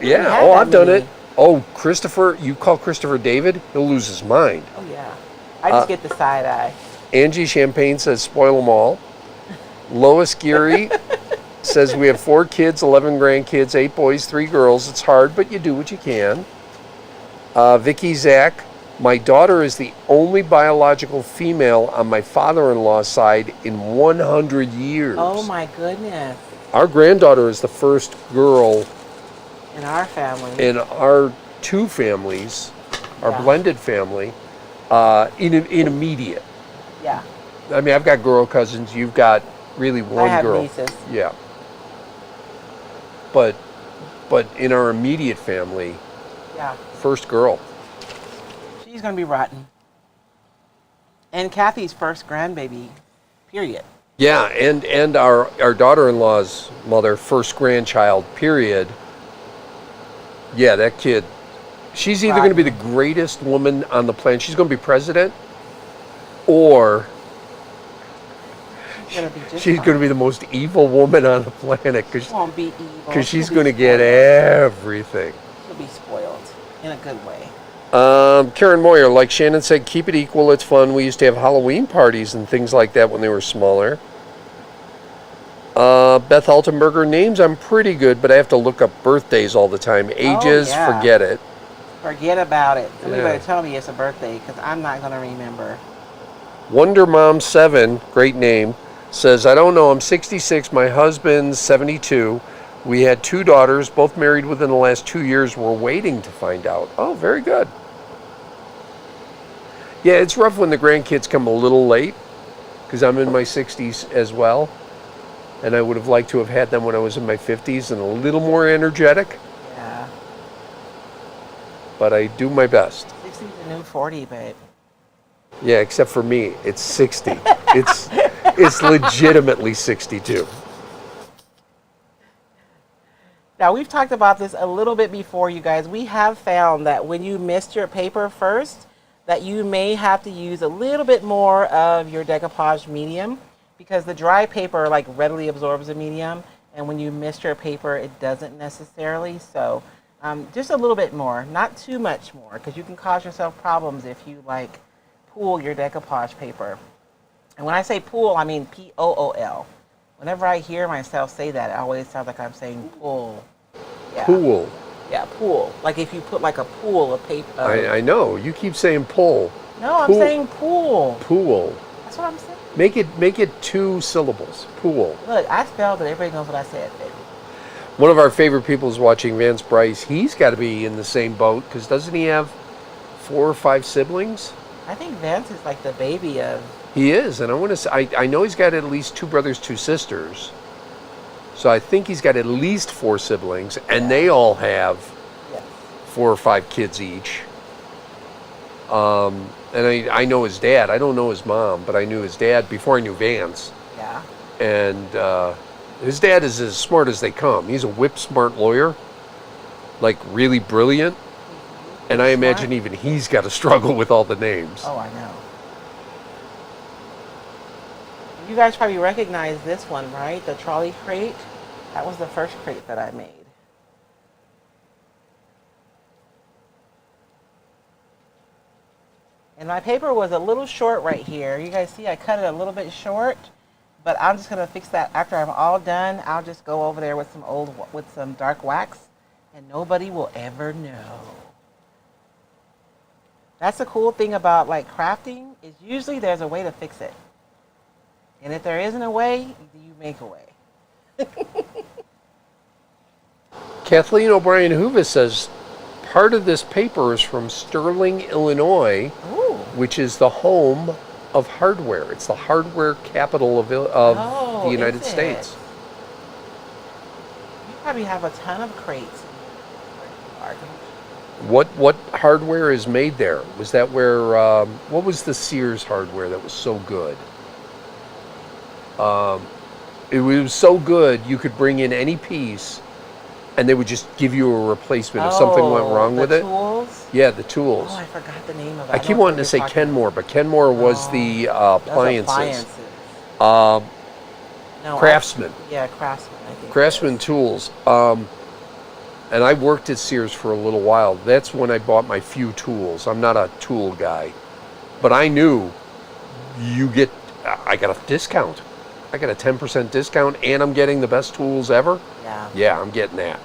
Yeah. Oh, I've done it. Oh, Christopher, you call Christopher David, he'll lose his mind. Oh yeah. I just get the side eye. Angie Champagne says spoil them all. Lois Geary says we have 4 kids, 11 grandkids, 8 boys, 3 girls. It's hard, but you do what you can. Vicky Zach, my daughter is the only biological female on my father-in-law's side in 100 years. Oh my goodness. Our granddaughter is the first girl in our family. In our 2 families, our blended family. in immediate. Yeah. I mean, I've got girl cousins. You've got really one I have girl. nieces. Yeah. But in our immediate family, Yeah. first girl. She's gonna be rotten. And Kathy's first grandbaby, period. Yeah, and our daughter-in-law's mother, first grandchild, period. Yeah, that kid. She's either going to be the greatest woman on the planet. She's going to be president, or she's going to be the most evil woman on the planet. She won't be evil. Because she's going to get everything. She'll be spoiled in a good way. Karen Moyer, like Shannon said, keep it equal. It's fun. We used to have Halloween parties and things like that when they were smaller. Beth Altenberger, names I'm pretty good, but I have to look up birthdays all the time. Ages, forget it. Forget about it. Somebody better tell me it's a birthday, because I'm not going to remember. Wonder Mom 7, great name, says, I don't know, I'm 66, my husband's 72. We had 2 daughters, both married within the last 2 years. We're waiting to find out. Oh, very good. Yeah, it's rough when the grandkids come a little late, because I'm in my 60s as well. And I would have liked to have had them when I was in my 50s and a little more energetic. Yeah. But I do my best. 60's the new 40, babe. Yeah, except for me, it's 60. It's legitimately 62. Now, we've talked about this a little bit before, you guys. We have found that when you mist your paper first, that you may have to use a little bit more of your decoupage medium, because the dry paper like readily absorbs the medium, and when you mist your paper, it doesn't necessarily. So just a little bit more, not too much more, because you can cause yourself problems if you like pool your decoupage paper. And when I say pool, I mean P-O-O-L. Whenever I hear myself say that, it always sounds like I'm saying pull. Yeah. Pool. Yeah, pool. Like if you put like a pool of paper. I know. You keep saying pull. No, I'm saying pool. Pool. That's what I'm saying. Make it 2 syllables. Pool. Look, I spelled it. Everybody knows what I said, baby. One of our favorite people is watching Vance Bryce. He's got to be in the same boat, because doesn't he have 4 or 5 siblings? I think Vance is like the baby of... He is, and I want to say, I know he's got at least 2 brothers, 2 sisters. So I think he's got at least 4 siblings, and they all have 4 or 5 kids each. And I know his dad. I don't know his mom, but I knew his dad before I knew Vance. Yeah. And his dad is as smart as they come. He's a whip-smart lawyer, like really brilliant. And I imagine even he's got to struggle with all the names. Oh, I know. You guys probably recognize this one, right? The trolley crate. That was the first crate that I made. And my paper was a little short right here. You guys see I cut it a little bit short, but I'm just going to fix that after I'm all done. I'll just go over there with some dark wax, and nobody will ever know. That's the cool thing about like crafting, is usually there's a way to fix it. And if there isn't a way, you make a way. Kathleen O'Brien Hoovis says, part of this paper is from Sterling, Illinois, which is the home of hardware. It's the hardware capital of the United States. You probably have a ton of crates. What hardware is made there? Was that where, what was the Sears hardware that was so good? It was so good you could bring in any piece and they would just give you a replacement if something went wrong with it. The tools? Yeah, the tools. Oh, I forgot the name of it. I keep wanting to say Kenmore, but Kenmore was the appliances. Craftsman. Craftsman, I think. Craftsman tools. And I worked at Sears for a little while. That's when I bought my few tools. I'm not a tool guy. But I knew I got a discount. I got a 10% discount and I'm getting the best tools ever. Yeah. Yeah, I'm getting that.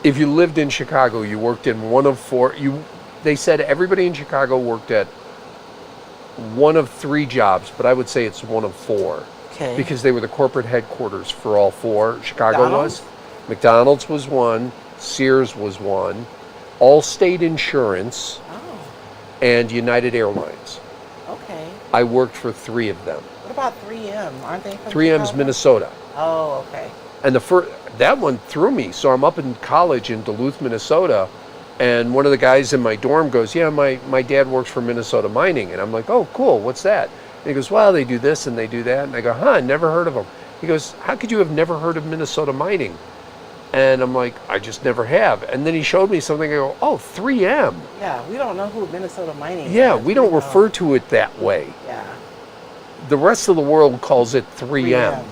If you lived in Chicago, you worked in one of 4. They said everybody in Chicago worked at one of 3 jobs, but I would say it's one of 4. Okay. Because they were the corporate headquarters for all 4. Chicago was. McDonald's was one. Sears was one, Allstate Insurance, Oh, and United Airlines. okay. I worked for 3 of them. What about 3M? Aren't they from 3M's Chicago? Minnesota. Oh, okay. And that one threw me. So I'm up in college in Duluth, Minnesota, and one of the guys in my dorm goes, yeah, my dad works for Minnesota Mining. And I'm like, oh, cool, what's that? And he goes, well, they do this and they do that. And I go, huh, never heard of them. He goes, how could you have never heard of Minnesota Mining? And I'm like, I just never have. And then he showed me something. I go, oh, 3M. Yeah, we don't know who Minnesota Mining is. Yeah, we don't refer to it that way. Yeah. The rest of the world calls it 3M.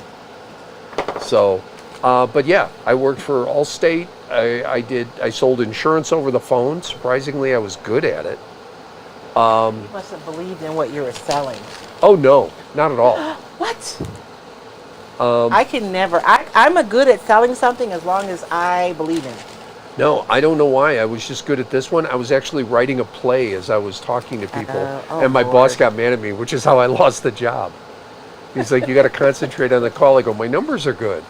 So, but yeah, I worked for Allstate. I sold insurance over the phone. Surprisingly, I was good at it. You must have believed in what you were selling. Oh no, not at all. What? I can never. I'm a good at selling something as long as I believe in it. No, I don't know why. I was just good at this one. I was actually writing a play as I was talking to people, and my boss got mad at me, which is how I lost the job. He's like, you got to concentrate on the call. I go, my numbers are good.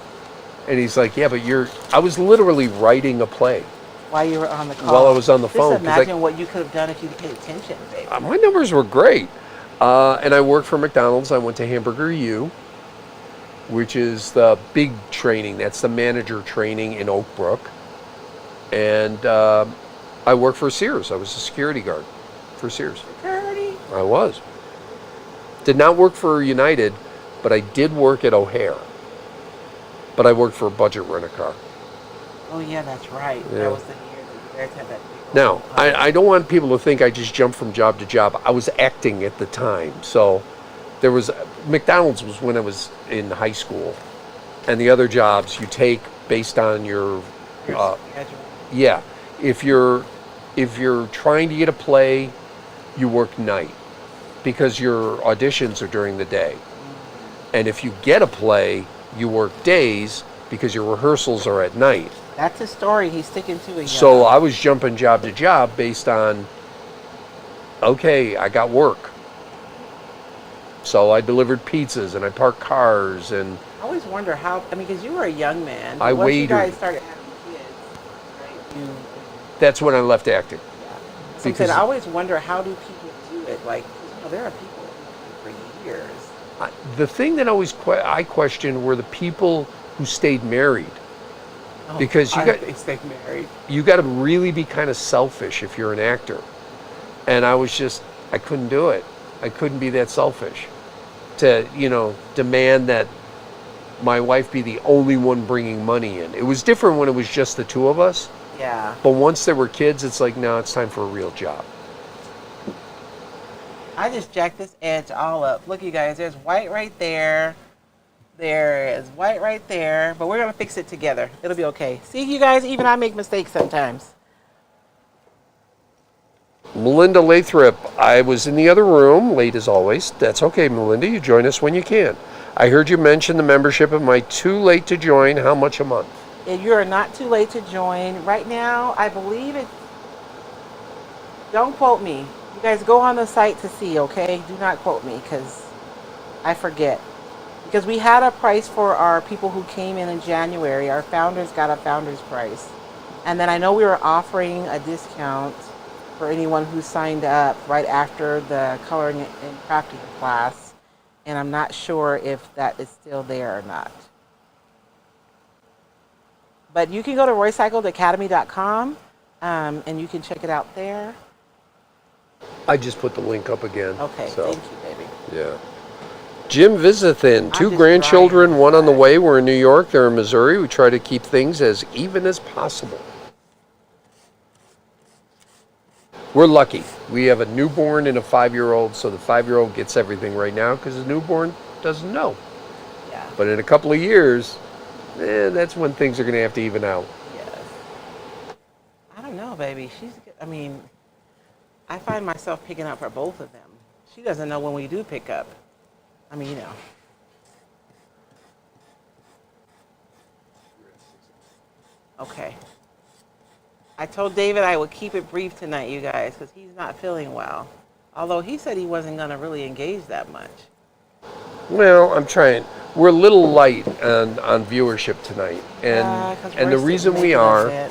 And he's like, yeah, but I was literally writing a play. While you were on the call. While I was on the phone. Just imagine what you could have done if you paid attention, baby. My numbers were great. And I worked for McDonald's. I went to Hamburger U, which is the big training. That's the manager training in Oak Brook. And I worked for Sears. I was a security guard for Sears. Security? I was. Did not work for United, but I did work at O'Hare. But I worked for a budget rent-a-car. Oh, yeah, that's right. Yeah. That was the year that you guys had that big Now, I don't want people to think I just jumped from job to job. I was acting at the time. So there was, McDonald's was when I was in high school. And the other jobs you take based on your schedule. yeah. If you're trying to get a play, you work night because your auditions are during the day. And if you get a play, you work days because your rehearsals are at night. That's his story. He's sticking to it. So I was jumping job to job based on, okay, I got work. So I delivered pizzas and I parked cars and I always wonder how, because you were a young man. I once waited. you guys started having kids, right, that's when I left acting. yeah. So I always wonder, how do people do it? Like, there are people who do it for years. The thing that I questioned were the people who stayed married. Oh, Because they stay married. You got to really be kind of selfish if you're an actor. And I couldn't do it. I couldn't be that selfish to, demand that my wife be the only one bringing money in. It was different when it was just the two of us. Yeah. But once there were kids, it's like, no, it's time for a real job. I just jacked this edge all up. Look, you guys, there's white right there. There is white right there. But we're going to fix it together. It'll be okay. See, you guys, even I make mistakes sometimes. Melinda Lathrop, I was in the other room, late as always. That's okay, Melinda. You join us when you can. I heard you mention the membership. Am I too late to join? How much a month? You are not too late to join. Right now, I believe it's... Don't quote me. You guys go on the site to see, okay? Do not quote me because I forget. Because we had a price for our people who came in January. Our founders got a founder's price. And then I know we were offering a discount for anyone who signed up right after the coloring and crafting class. And I'm not sure if that is still there or not. But you can go to roycycledacademy.com and you can check it out there. I just put the link up again. Okay, so. thank you, baby. Yeah. Jim Visithin, 2 just grandchildren, Ryan. 1 on the way. We're in New York, they're in Missouri. We try to keep things as even as possible. We're lucky. We have a newborn and a 5-year-old, so the 5-year-old gets everything right now because the newborn doesn't know. Yeah. But in a couple of years, that's when things are going to have to even out. Yes. I don't know, baby. I find myself picking up for both of them. She doesn't know when we do pick up. Okay. I told David I would keep it brief tonight, you guys, because he's not feeling well. Although he said he wasn't going to really engage that much. Well, I'm trying. We're a little light on viewership tonight. And the reason we are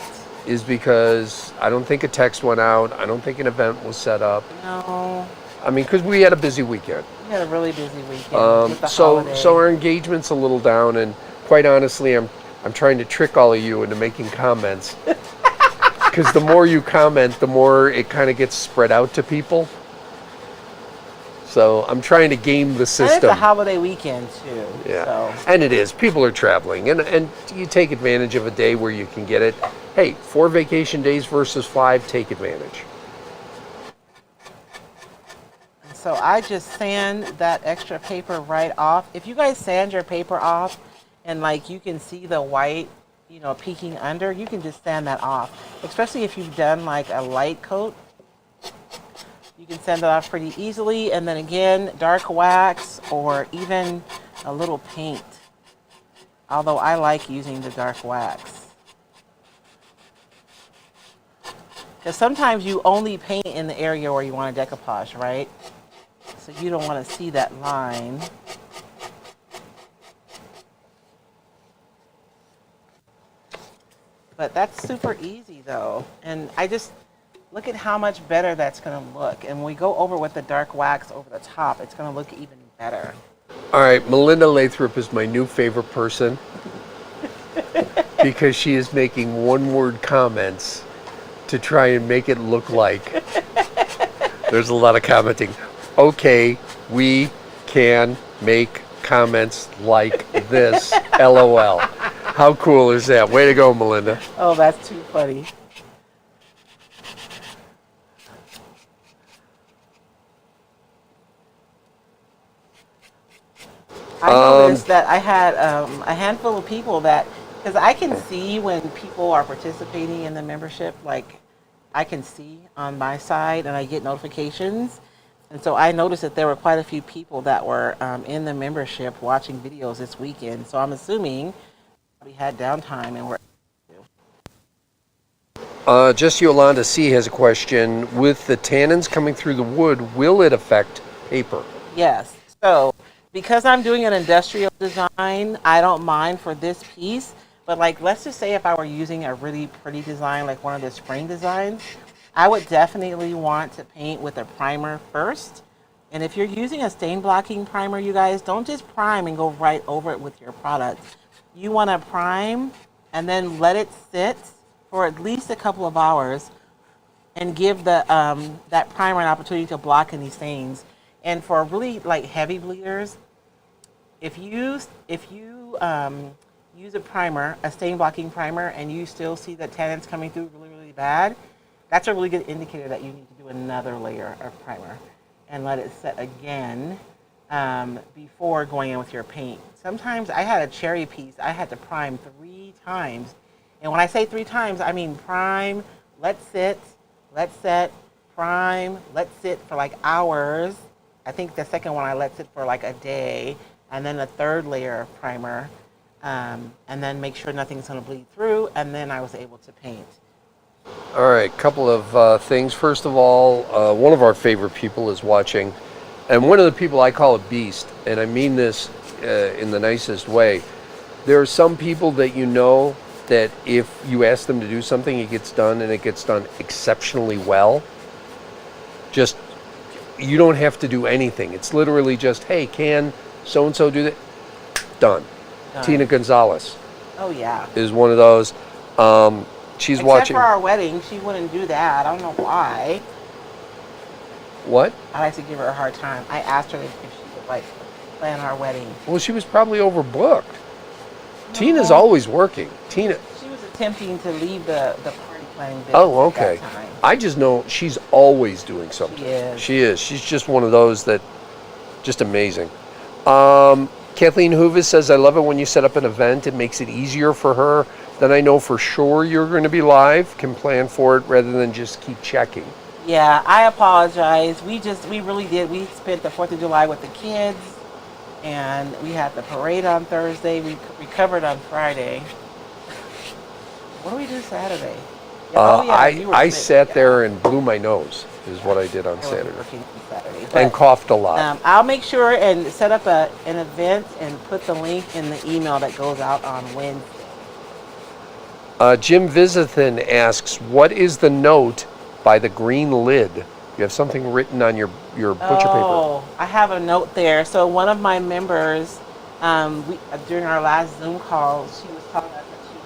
is because I don't think a text went out. I don't think an event was set up. No. I mean, because we had a busy weekend. We had a really busy weekend with the holiday. So our engagement's a little down, and quite honestly, I'm trying to trick all of you into making comments. Because the more you comment, the more it kind of gets spread out to people. So I'm trying to game the system. And it's a holiday weekend too. Yeah, so. and it is. People are traveling, and you take advantage of a day where you can get it. Hey, 4 vacation days versus 5, take advantage. So I just sand that extra paper right off. If you guys sand your paper off and like you can see the white, you know, peeking under, you can just sand that off. Especially if you've done like a light coat. You can sand it off pretty easily. And then again, dark wax or even a little paint. Although I like using the dark wax. Because sometimes you only paint in the area where you want to decoupage, right? So you don't want to see that line. But that's super easy though. And I just, look at how much better that's going to look. And when we go over with the dark wax over the top, it's going to look even better. All right, Melinda Lathrop is my new favorite person because she is making one-word comments to try and make it look like there's a lot of commenting. Okay, we can make comments like this. LOL. How cool is that? Way to go, Melinda. Oh, that's too funny. I noticed that I had a handful of people that, because I can see when people are participating in the membership, like I can see on my side and I get notifications. And so I noticed that there were quite a few people that were in the membership watching videos this weekend. So I'm assuming we had downtime and we're... Just Yolanda C. has a question. With the tannins coming through the wood, will it affect paper? Yes. So because I'm doing an industrial design, I don't mind for this piece. But like, let's just say if I were using a really pretty design, like one of the spring designs, I would definitely want to paint with a primer first. And if you're using a stain blocking primer, you guys, don't just prime and go right over it with your product. You want to prime and then let it sit for at least a couple of hours and give the that primer an opportunity to block any stains. And for really like heavy bleeders, if you use a primer, a stain blocking primer, and you still see the tannins coming through really, really bad, that's a really good indicator that you need to do another layer of primer and let it set again before going in with your paint. Sometimes I had a cherry piece, I had to prime 3 times. And when I say 3 times, I mean prime, let sit, let set, prime, let sit for like hours. I think the second one I let sit for like a day, and then a third layer of primer, and then make sure nothing's going to bleed through, and then I was able to paint. All right, couple of things. First of all, one of our favorite people is watching, and one of the people I call a beast, and I mean this in the nicest way. There are some people that you know that if you ask them to do something, it gets done, and it gets done exceptionally well. Just, you don't have to do anything. It's literally just, hey, can so-and-so do that? Done. Tina Gonzalez. Oh, yeah. Is one of those. She's Except watching. for our wedding, she wouldn't do that. I don't know why. What? I like to give her a hard time. I asked her if she would like plan our wedding. Well, she was probably overbooked. No. Tina's always working. Tina. She was attempting to leave the party planning business. Oh, okay. At that time. I just know she's always doing something. She is. She is. She's just one of those that, just amazing. Kathleen Hoovis says, I love it when you set up an event. It makes it easier for her. Then I know for sure you're going to be live, can plan for it rather than just keep checking. Yeah, I apologize. We really did. We spent the 4th of July with the kids, and we had the parade on Thursday. We recovered on Friday. What do we do Saturday? Yeah, I sat there and blew my nose, is what I did on Saturday. And coughed a lot. I'll make sure and set up an event and put the link in the email that goes out on Wednesday. Jim Visithan asks, what is the note by the green lid? You have something written on your butcher paper. Oh, I have a note there. So one of my members, during our last Zoom call, she was telling us that she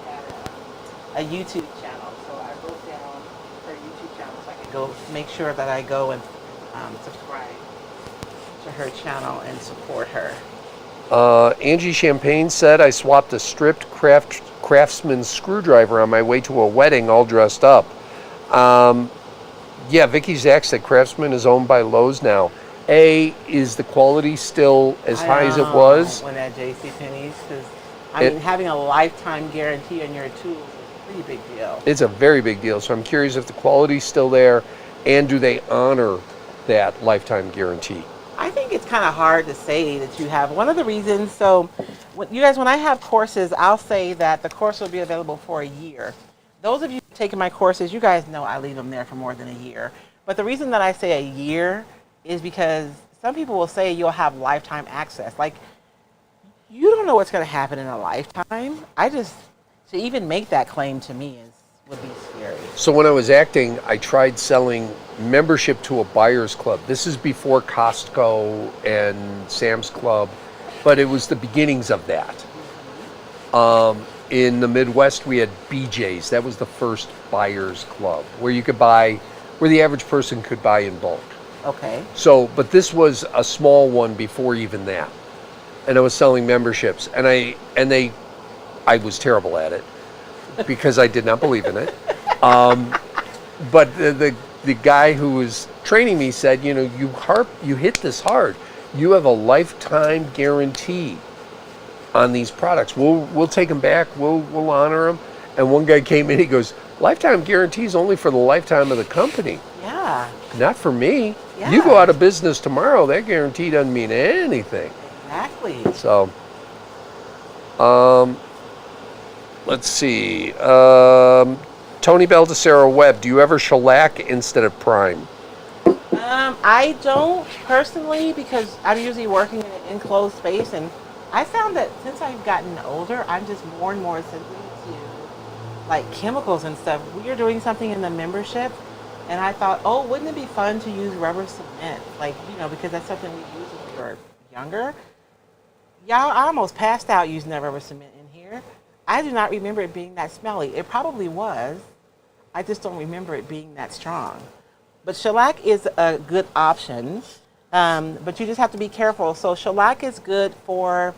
had a YouTube channel. So I wrote down her YouTube channel so I could go make sure that I go and subscribe to her channel and support her. Angie Champagne said, I swapped a stripped Craftsman screwdriver on my way to a wedding all dressed up. Yeah, Vicky Zach said Craftsman is owned by Lowe's now. Is the quality still as high as it was? When at JCPenney's, because having a lifetime guarantee on your tools is a pretty big deal. It's a very big deal. So I'm curious if the quality's still there, and do they honor that lifetime guarantee? I think it's kind of hard to say that you have. One of the reasons, so you guys, when I have courses, I'll say that the course will be available for a year. Those of you taking my courses, you guys know I leave them there for more than a year. But the reason that I say a year is because some people will say you'll have lifetime access. Like, you don't know what's going to happen in a lifetime. To even make that claim to me would be scary. So when I was acting, I tried selling membership to a buyer's club. This is before Costco and Sam's Club, but it was the beginnings of that. In the Midwest, we had BJ's. That was the first buyer's club where you could buy, where the average person could buy in bulk. Okay. So, but this was a small one before even that. And I was selling memberships, and I was terrible at it because I did not believe in it. But the guy who was training me said, you hit this hard. You have a lifetime guarantee on these products. We'll take them back. We'll honor them. And one guy came in. He goes, lifetime guarantee is only for the lifetime of the company. Yeah. Not for me. Yeah. You go out of business tomorrow. That guarantee doesn't mean anything. Exactly. So, let's see. Tony Baldessaro Webb, do you ever shellac instead of prime? I don't personally, because I'm usually working in an enclosed space, and I found that since I've gotten older, I'm just more and more sensitive to like chemicals and stuff. We are doing something in the membership, and I thought, oh, wouldn't it be fun to use rubber cement? Like, because that's something we used when we were younger. Y'all, I almost passed out using that rubber cement in here. I do not remember it being that smelly. It probably was. I just don't remember it being that strong. But shellac is a good option, but you just have to be careful. So shellac is good for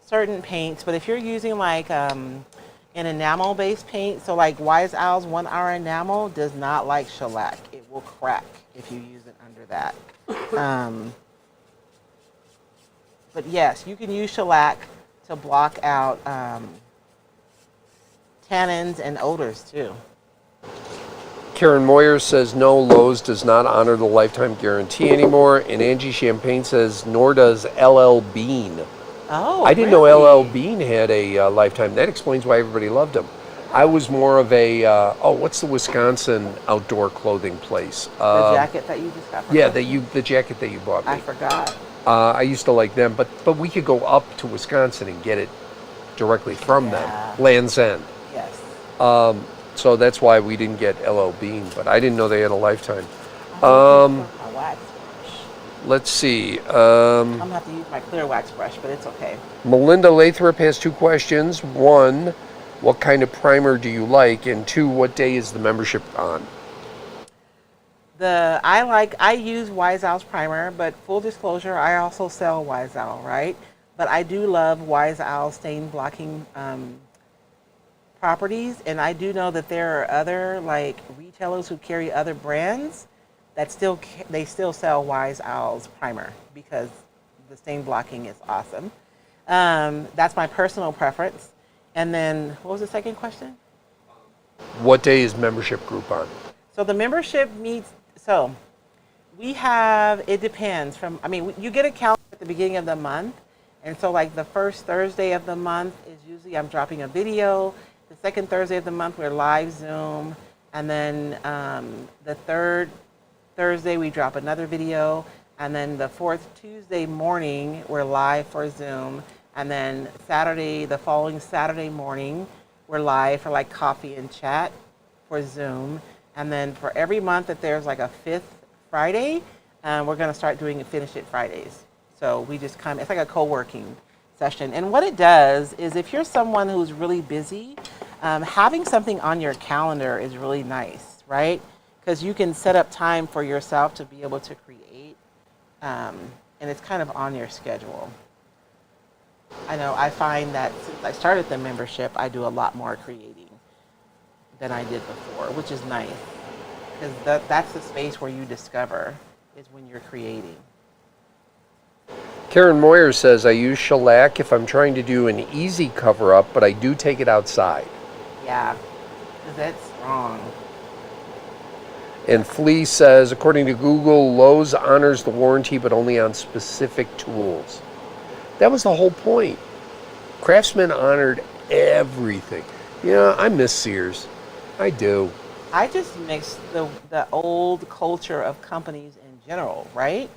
certain paints, but if you're using like an enamel-based paint, so like Wise Owl's 1 Hour Enamel does not like shellac. It will crack if you use it under that. But yes, you can use shellac to block out tannins and odors too. Karen Moyer says, no, Lowe's does not honor the lifetime guarantee anymore. And Angie Champagne says, nor does LL Bean. Oh, I didn't know LL Bean had a lifetime. That explains why everybody loved him. I was more of a, what's the Wisconsin outdoor clothing place? The jacket that you just got from the jacket that you bought me. I forgot. I used to like them, but we could go up to Wisconsin and get it directly from them. Land's End. Yes. So that's why we didn't get LL Bean, but I didn't know they had a lifetime. Let's see. I'm going to have to use my clear wax brush, but it's okay. Melinda Lathrop has 2 questions. 1, what kind of primer do you like? And 2, what day is the membership on? I use Wise Owl's primer, but full disclosure, I also sell Wise Owl, right? But I do love Wise Owl stain blocking properties, and I do know that there are other like retailers who carry other brands that still sell Wise Owl's primer because the stain blocking is awesome. That's my personal preference. And then what was the second question? What day is membership group on? So the membership meets. So we have. It depends. You get a calendar at the beginning of the month, and so like the first Thursday of the month is usually I'm dropping a video. The second Thursday of the month, we're live Zoom. And then the third Thursday, we drop another video. And then the fourth Tuesday morning, we're live for Zoom. And then the following Saturday morning, we're live for like coffee and chat for Zoom. And then for every month that there's like a fifth Friday, we're going to start doing Finish It Fridays. So we just come, it's like a co-working session. And what it does is if you're someone who's really busy, having something on your calendar is really nice, right? Because you can set up time for yourself to be able to create, and it's kind of on your schedule. I know I find that since I started the membership, I do a lot more creating than I did before, which is nice. Because that's the space where you discover, is when you're creating. Karen Moyer says, I use shellac if I'm trying to do an easy cover-up, but I do take it outside. Yeah, because that's strong. And Flea says, according to Google, Lowe's honors the warranty, but only on specific tools. That was the whole point. Craftsman honored everything. Yeah, I miss Sears. I do. I just mix the old culture of companies in general, right?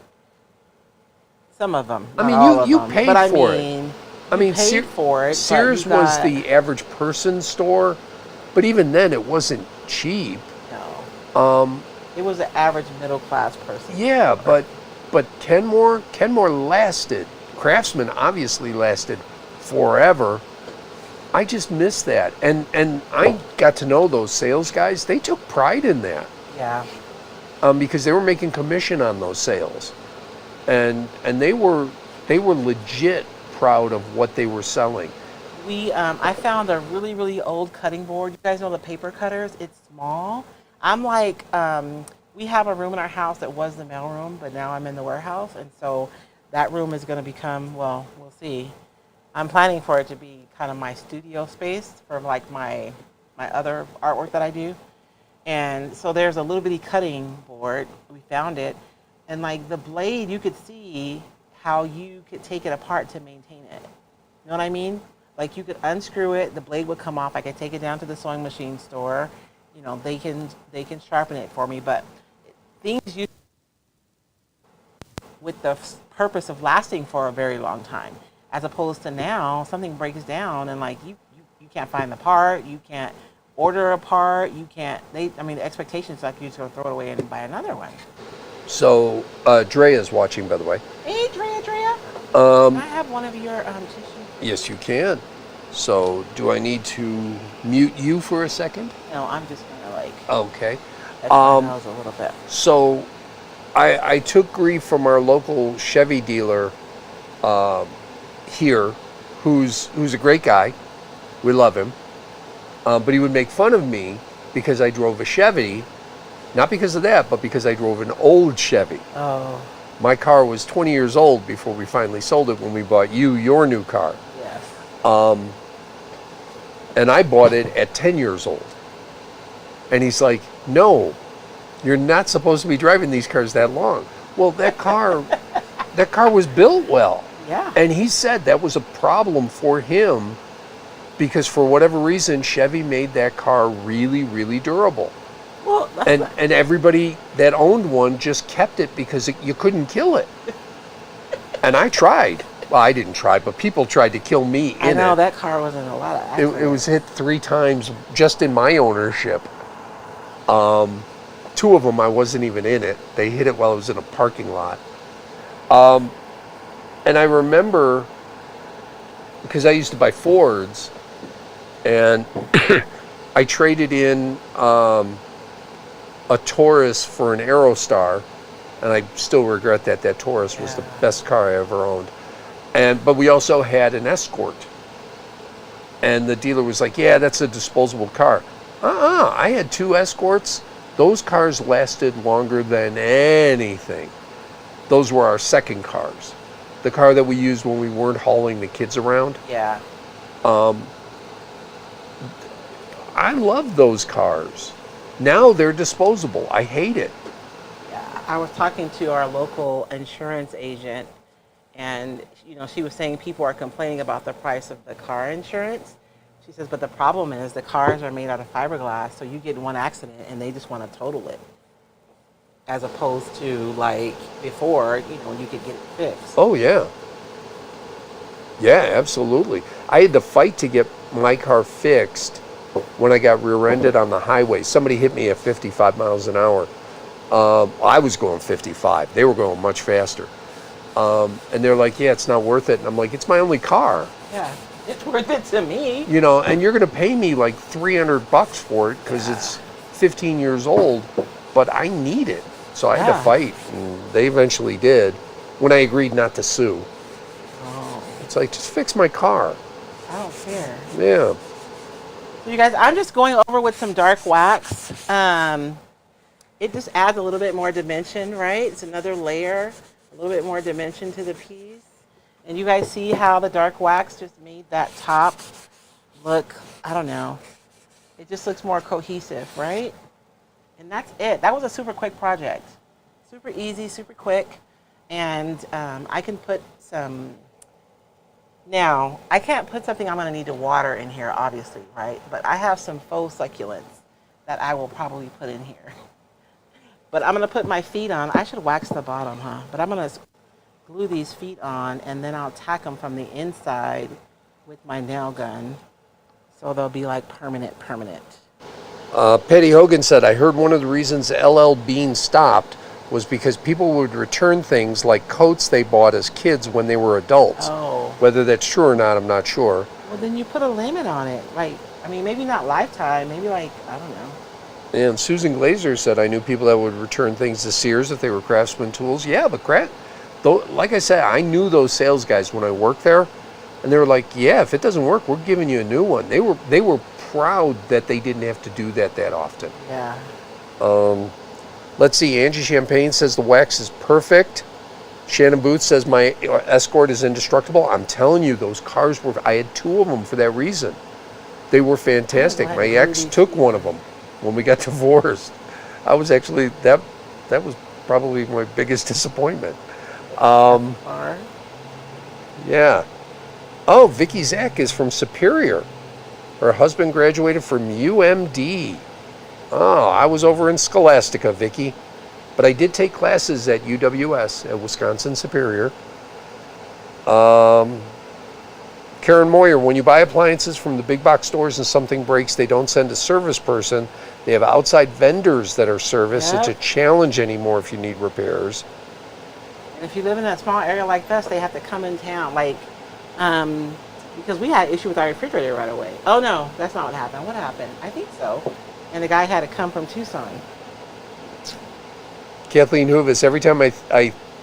Some of them. I mean, you paid for it. I mean, paid for it. Sears was the average person store, but even then, it wasn't cheap. No. It was an average middle class person. Yeah, but Kenmore lasted. Craftsman obviously lasted forever. I just miss that, and I got to know those sales guys. They took pride in that. Yeah. Because they were making commission on those sales, and they were legit proud of what they were selling. I found a really, really old cutting board. You guys know the paper cutters? It's small. I'm like, we have a room in our house that was the mail room, but now I'm in the warehouse, and so that room is going to become, well, we'll see. I'm planning for it to be kind of my studio space for like my other artwork that I do. And so there's a little bitty cutting board. We found it. And like the blade, you could see how you could take it apart to maintain it. You know what I mean? Like you could unscrew it, the blade would come off. I could take it down to the sewing machine store. You know, they can sharpen it for me. But things you with the purpose of lasting for a very long time, as opposed to now something breaks down and like you can't find the part, you can't order a part, you can't. The expectation is like you're just gonna throw it away and buy another one. So Drea's watching, by the way. Hey, Drea. Can I have one of your tissues? Yes, you can. So do I need to mute you for a second? No, I'm just gonna like. Okay. Touch my nose a little bit. So I took grief from our local Chevy dealer here, who's a great guy. We love him. But he would make fun of me because I drove a Chevy. Not because of that, but because I drove an old Chevy. Oh. My car was 20 years old before we finally sold it when we bought your new car. Yes. And I bought it at 10 years old. And he's like, no, you're not supposed to be driving these cars that long. Well, that car was built well. Yeah. And he said that was a problem for him because for whatever reason, Chevy made that car really, really durable. Well, and everybody that owned one just kept it because you couldn't kill it. And I tried. Well, I didn't try, but people tried to kill me in it. I know that car was in a lot of accidents. It was hit 3 times just in my ownership. 2 of them I wasn't even in it. They hit it while I was in a parking lot. And I remember, because I used to buy Fords, and I traded in a Taurus for an Aerostar, and I still regret that. That Taurus was the best car I ever owned. But we also had an Escort. And the dealer was like, yeah, that's a disposable car. I had 2 Escorts. Those cars lasted longer than anything. Those were our second cars. The car that we used when we weren't hauling the kids around. Yeah. I love those cars. Now they're disposable. I hate it. Yeah. I was talking to our local insurance agent, and she was saying people are complaining about the price of the car insurance. She says, but the problem is the cars are made out of fiberglass, so you get one accident and they just want to total it, as opposed to like before, you could get it fixed. Oh yeah. Yeah, absolutely. I had to fight to get my car fixed when I got rear-ended on the highway. Somebody hit me at 55 miles an hour. I was going 55. They were going much faster. And they're like, yeah, it's not worth it. And I'm like, it's my only car. Yeah, it's worth it to me. You know, and you're going to pay me like $300 for it because it's 15 years old, but I need it. So I had to fight, and they eventually did when I agreed not to sue. Oh. It's like, just fix my car. I don't care. Yeah. So you guys, I'm just going over with some dark wax. It just adds a little bit more dimension, right? It's another layer, a little bit more dimension to the piece. And you guys see how the dark wax just made that top look, I don't know, it just looks more cohesive, right? And that's it. That was a super quick project. Super easy, super quick. And I can put some, now, I can't put something I'm gonna need to water in here, obviously, right? But I have some faux succulents that I will probably put in here. But I'm gonna put my feet on. I should wax the bottom, huh? But I'm gonna glue these feet on, and then I'll tack them from the inside with my nail gun. So they'll be like permanent. Petty Hogan said, I heard one of the reasons LL Bean stopped was because people would return things like coats they bought as kids when they were adults. Oh. Whether that's true or not, I'm not sure. Well, then you put a limit on it. Like, I mean, maybe not lifetime, maybe like, I don't know. And Susan Glazer said, I knew people that would return things to Sears if they were Craftsman tools. Yeah, but like I said, I knew those sales guys when I worked there, and they were like, yeah, if it doesn't work, we're giving you a new one. They were proud that they didn't have to do that often. Yeah. Let's see, Angie Champagne says the wax is perfect. Shannon Booth says my Escort is indestructible. I'm telling you, those cars I had two of them for that reason. They were fantastic. My ex took one of them when we got divorced. I was actually, that was probably my biggest disappointment. Yeah. Oh, Vicky Zach is from Superior. Her husband graduated from UMD. Oh, I was over in Scholastica, Vicky. But I did take classes at UWS at Wisconsin Superior. Karen Moyer, when you buy appliances from the big box stores and something breaks, they don't send a service person. They have outside vendors that are serviced. Yep. It's a challenge anymore if you need repairs. And if you live in a small area like this, they have to come in town. Like, because we had an issue with our refrigerator right away. Oh no, that's not what happened. What happened? I think so. And the guy had to come from Tucson. Kathleen Hoovis, every time I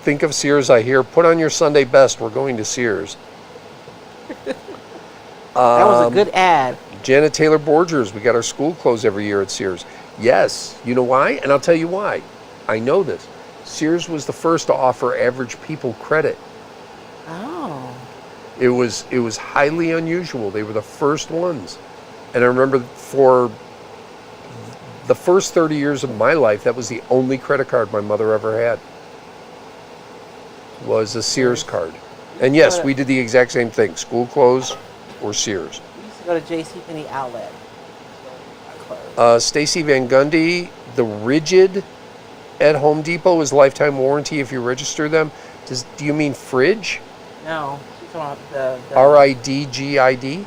think of Sears, I hear, put on your Sunday best, we're going to Sears. That was a good ad. Janet Taylor Borgers, we got our school clothes every year at Sears. Yes, you know why? And I'll tell you why. I know this. Sears was the first to offer average people credit. Oh. It was highly unusual. They were the first ones. And I remember for the first 30 years of my life, that was the only credit card my mother ever had. Was a Sears card. And yes, we did the exact same thing. School clothes or Sears. We used to go to JCPenney Outlet. Stacy Van Gundy, the Rigid at Home Depot is lifetime warranty if you register them. Do you mean fridge? No, she's talking about the RIDGID?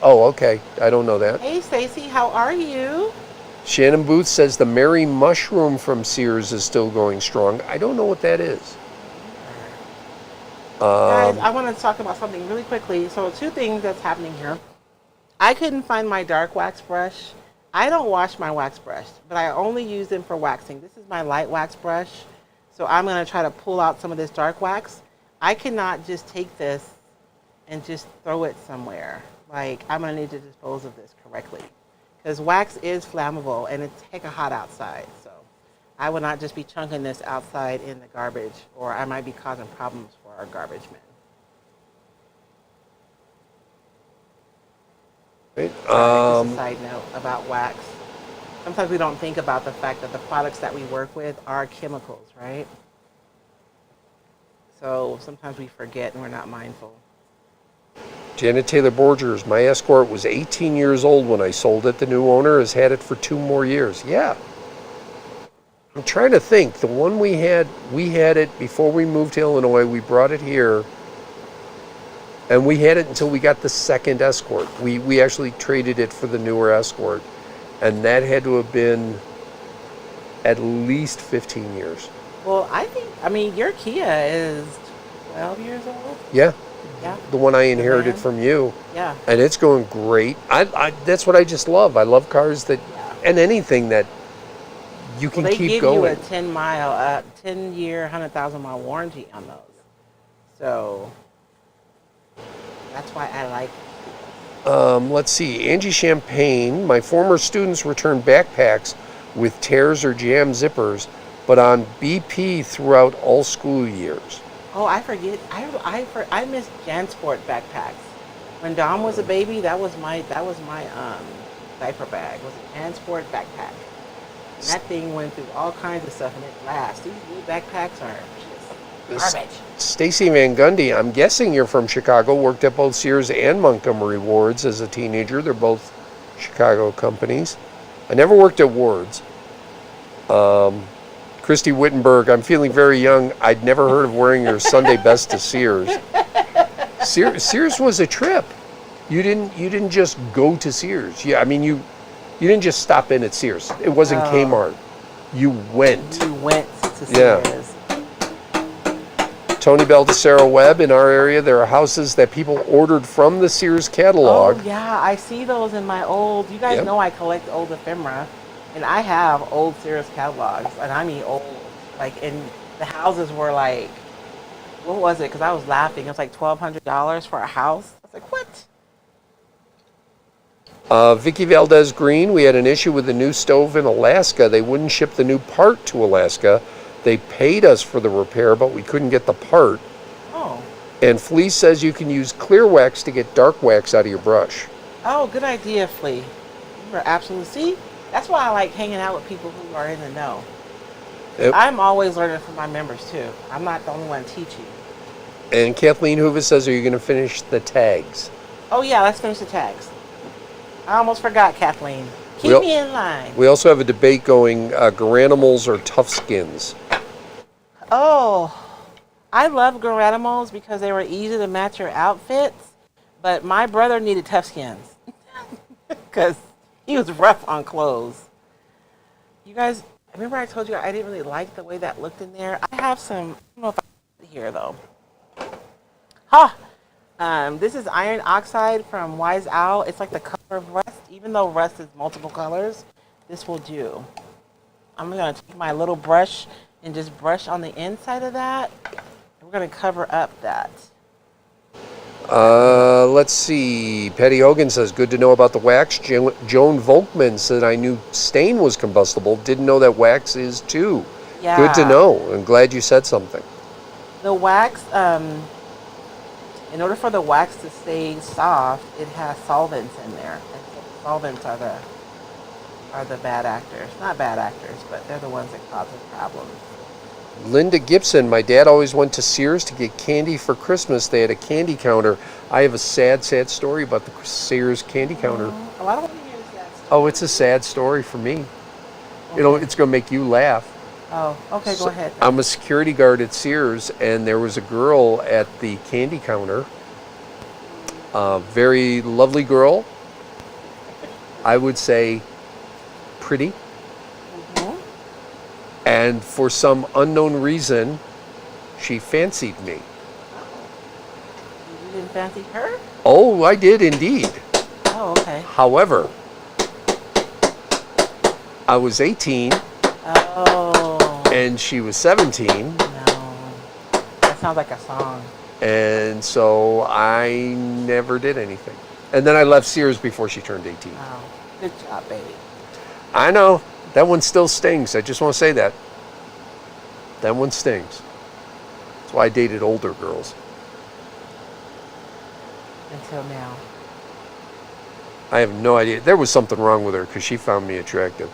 Oh, okay. I don't know that. Hey, Stacy, how are you? Shannon Booth says the Mary Mushroom from Sears is still going strong. I don't know what that is. Guys, I want to talk about something really quickly. So, two things that's happening here. I couldn't find my dark wax brush. I don't wash my wax brush, but I only use them for waxing. This is my light wax brush. So I'm going to try to pull out some of this dark wax. I cannot just take this and just throw it somewhere. Like, I'm going to need to dispose of this correctly. Because wax is flammable and it's hecka hot outside. So I would not just be chunking this outside in the garbage, or I might be causing problems for our garbage men. Right. Just a side note about wax. Sometimes we don't think about the fact that the products that we work with are chemicals, right? So sometimes we forget and we're not mindful. Janet Taylor Borgers, my Escort was 18 years old when I sold it. The new owner has had it for 2 more years. Yeah. I'm trying to think. The one we had it before we moved to Illinois. We brought it here. And we had it until we got the second Escort. We actually traded it for the newer Escort. And that had to have been at least 15 years. Well, I mean, your Kia is 12 years old? Yeah. Yeah. The one I inherited from you. Yeah. And it's going great. That's what I just love. I love cars that, and anything that you can keep going. They give you a 10-year, 100,000-mile warranty on those. So that's why I like it. Let's see. Angie Champagne, my former students returned backpacks with tears or jam zippers, but on BP throughout all school years. Oh, I forget. I miss JanSport backpacks. When Dom was a baby, that was my diaper bag. Was a JanSport backpack. And that thing went through all kinds of stuff and it lasts. These new backpacks are just garbage. Stacy Van Gundy, I'm guessing you're from Chicago, worked at both Sears and Montgomery Ward's as a teenager. They're both Chicago companies. I never worked at Ward's. Christy Wittenberg, I'm feeling very young. I'd never heard of wearing your Sunday best to Sears. Sears was a trip. You didn't just go to Sears. Yeah, I mean you didn't just stop in at Sears. It wasn't Kmart. You went. You went to Sears. Yeah. Tony Baldessaro Webb, in our area, there are houses that people ordered from the Sears catalog. Oh, yeah, I see those in my old, you guys know I collect old ephemera, and I have old Sears catalogs, and I mean old, like, and the houses were like, what was it? Because I was laughing. It was like $1,200 for a house. I was like, what? Vicky Valdez Green, we had an issue with the new stove in Alaska. They wouldn't ship the new part to Alaska. They paid us for the repair, but we couldn't get the part. Oh. And Flea says you can use clear wax to get dark wax out of your brush. Oh, good idea, Flea. You are absolutely, see? That's why I like hanging out with people who are in the know. I'm always learning from my members, too. I'm not the only one teaching. And Kathleen Hoover says, are you going to finish the tags? Oh, yeah, let's finish the tags. I almost forgot, Kathleen. Keep me in line. We also have a debate going, Garanimals or Tough Skins. Oh, I love Garanimals because they were easy to match your outfits, but my brother needed Tough Skins because he was rough on clothes. You guys, remember I told you I didn't really like the way that looked in there? I have some, I don't know if I have it here though. This is iron oxide from Wise Owl. It's like the color of rust. Even though rust is multiple colors, this will do. I'm going to take my little brush and just brush on the inside of that. We're going to cover up that. Let's see. Patty Hogan says, good to know about the wax. Joan Volkman said, I knew stain was combustible. Didn't know that wax is too. Yeah. Good to know. I'm glad you said something. The wax, in order for the wax to stay soft, it has solvents in there. And so the solvents are the bad actors. Not bad actors, but they're the ones that cause the problems. Linda Gibson, my dad always went to Sears to get candy for Christmas. They had a candy counter. I have a sad story about the Sears candy counter. Oh, I don't want to hear a sad story. Oh, it's a sad story for me. Okay. It's going to make you laugh. Oh, okay, go ahead. I'm a security guard at Sears, and there was a girl at the candy counter. Very lovely girl. I would say pretty. And for some unknown reason, she fancied me. You didn't fancy her? Oh, I did indeed. Oh, okay. However, I was 18. Oh. And she was 17. No. That sounds like a song. And so I never did anything. And then I left Sears before she turned 18. Oh, good job, baby. I know. That one still stings. I just want to say that. That one stings. That's why I dated older girls. Until now. I have no idea. There was something wrong with her because she found me attractive.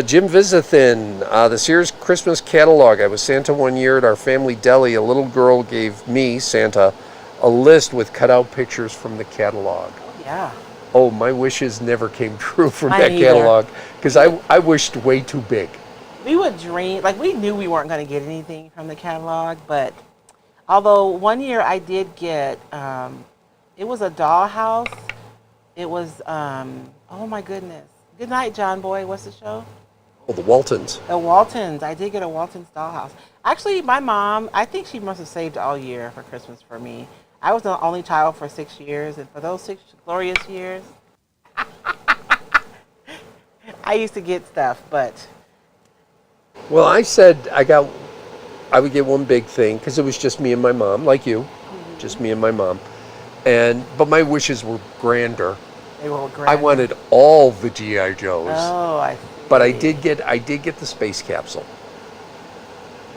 Jim Visithin, the Sears Christmas catalog. I was Santa one year at our family deli. A little girl gave me, Santa, a list with cutout pictures from the catalog. Oh, yeah. Oh, my wishes never came true from that catalog because I wished way too big. We would dream, like we knew we weren't going to get anything from the catalog, but Although one year I did get, it was a dollhouse. It was, oh my goodness. Good night, John Boy. What's the show? Oh, the Waltons. The Waltons. I did get a Waltons dollhouse. Actually, my mom, I think she must have saved all year for Christmas for me. I was the only child for 6 years, and for those 6 glorious years, I used to get stuff, but... Well, I said I would get one big thing because it was just me and my mom, like you, just me and my mom. But my wishes were grander. They were grander. I wanted all the GI Joes. Oh, I see. But I did get the space capsule.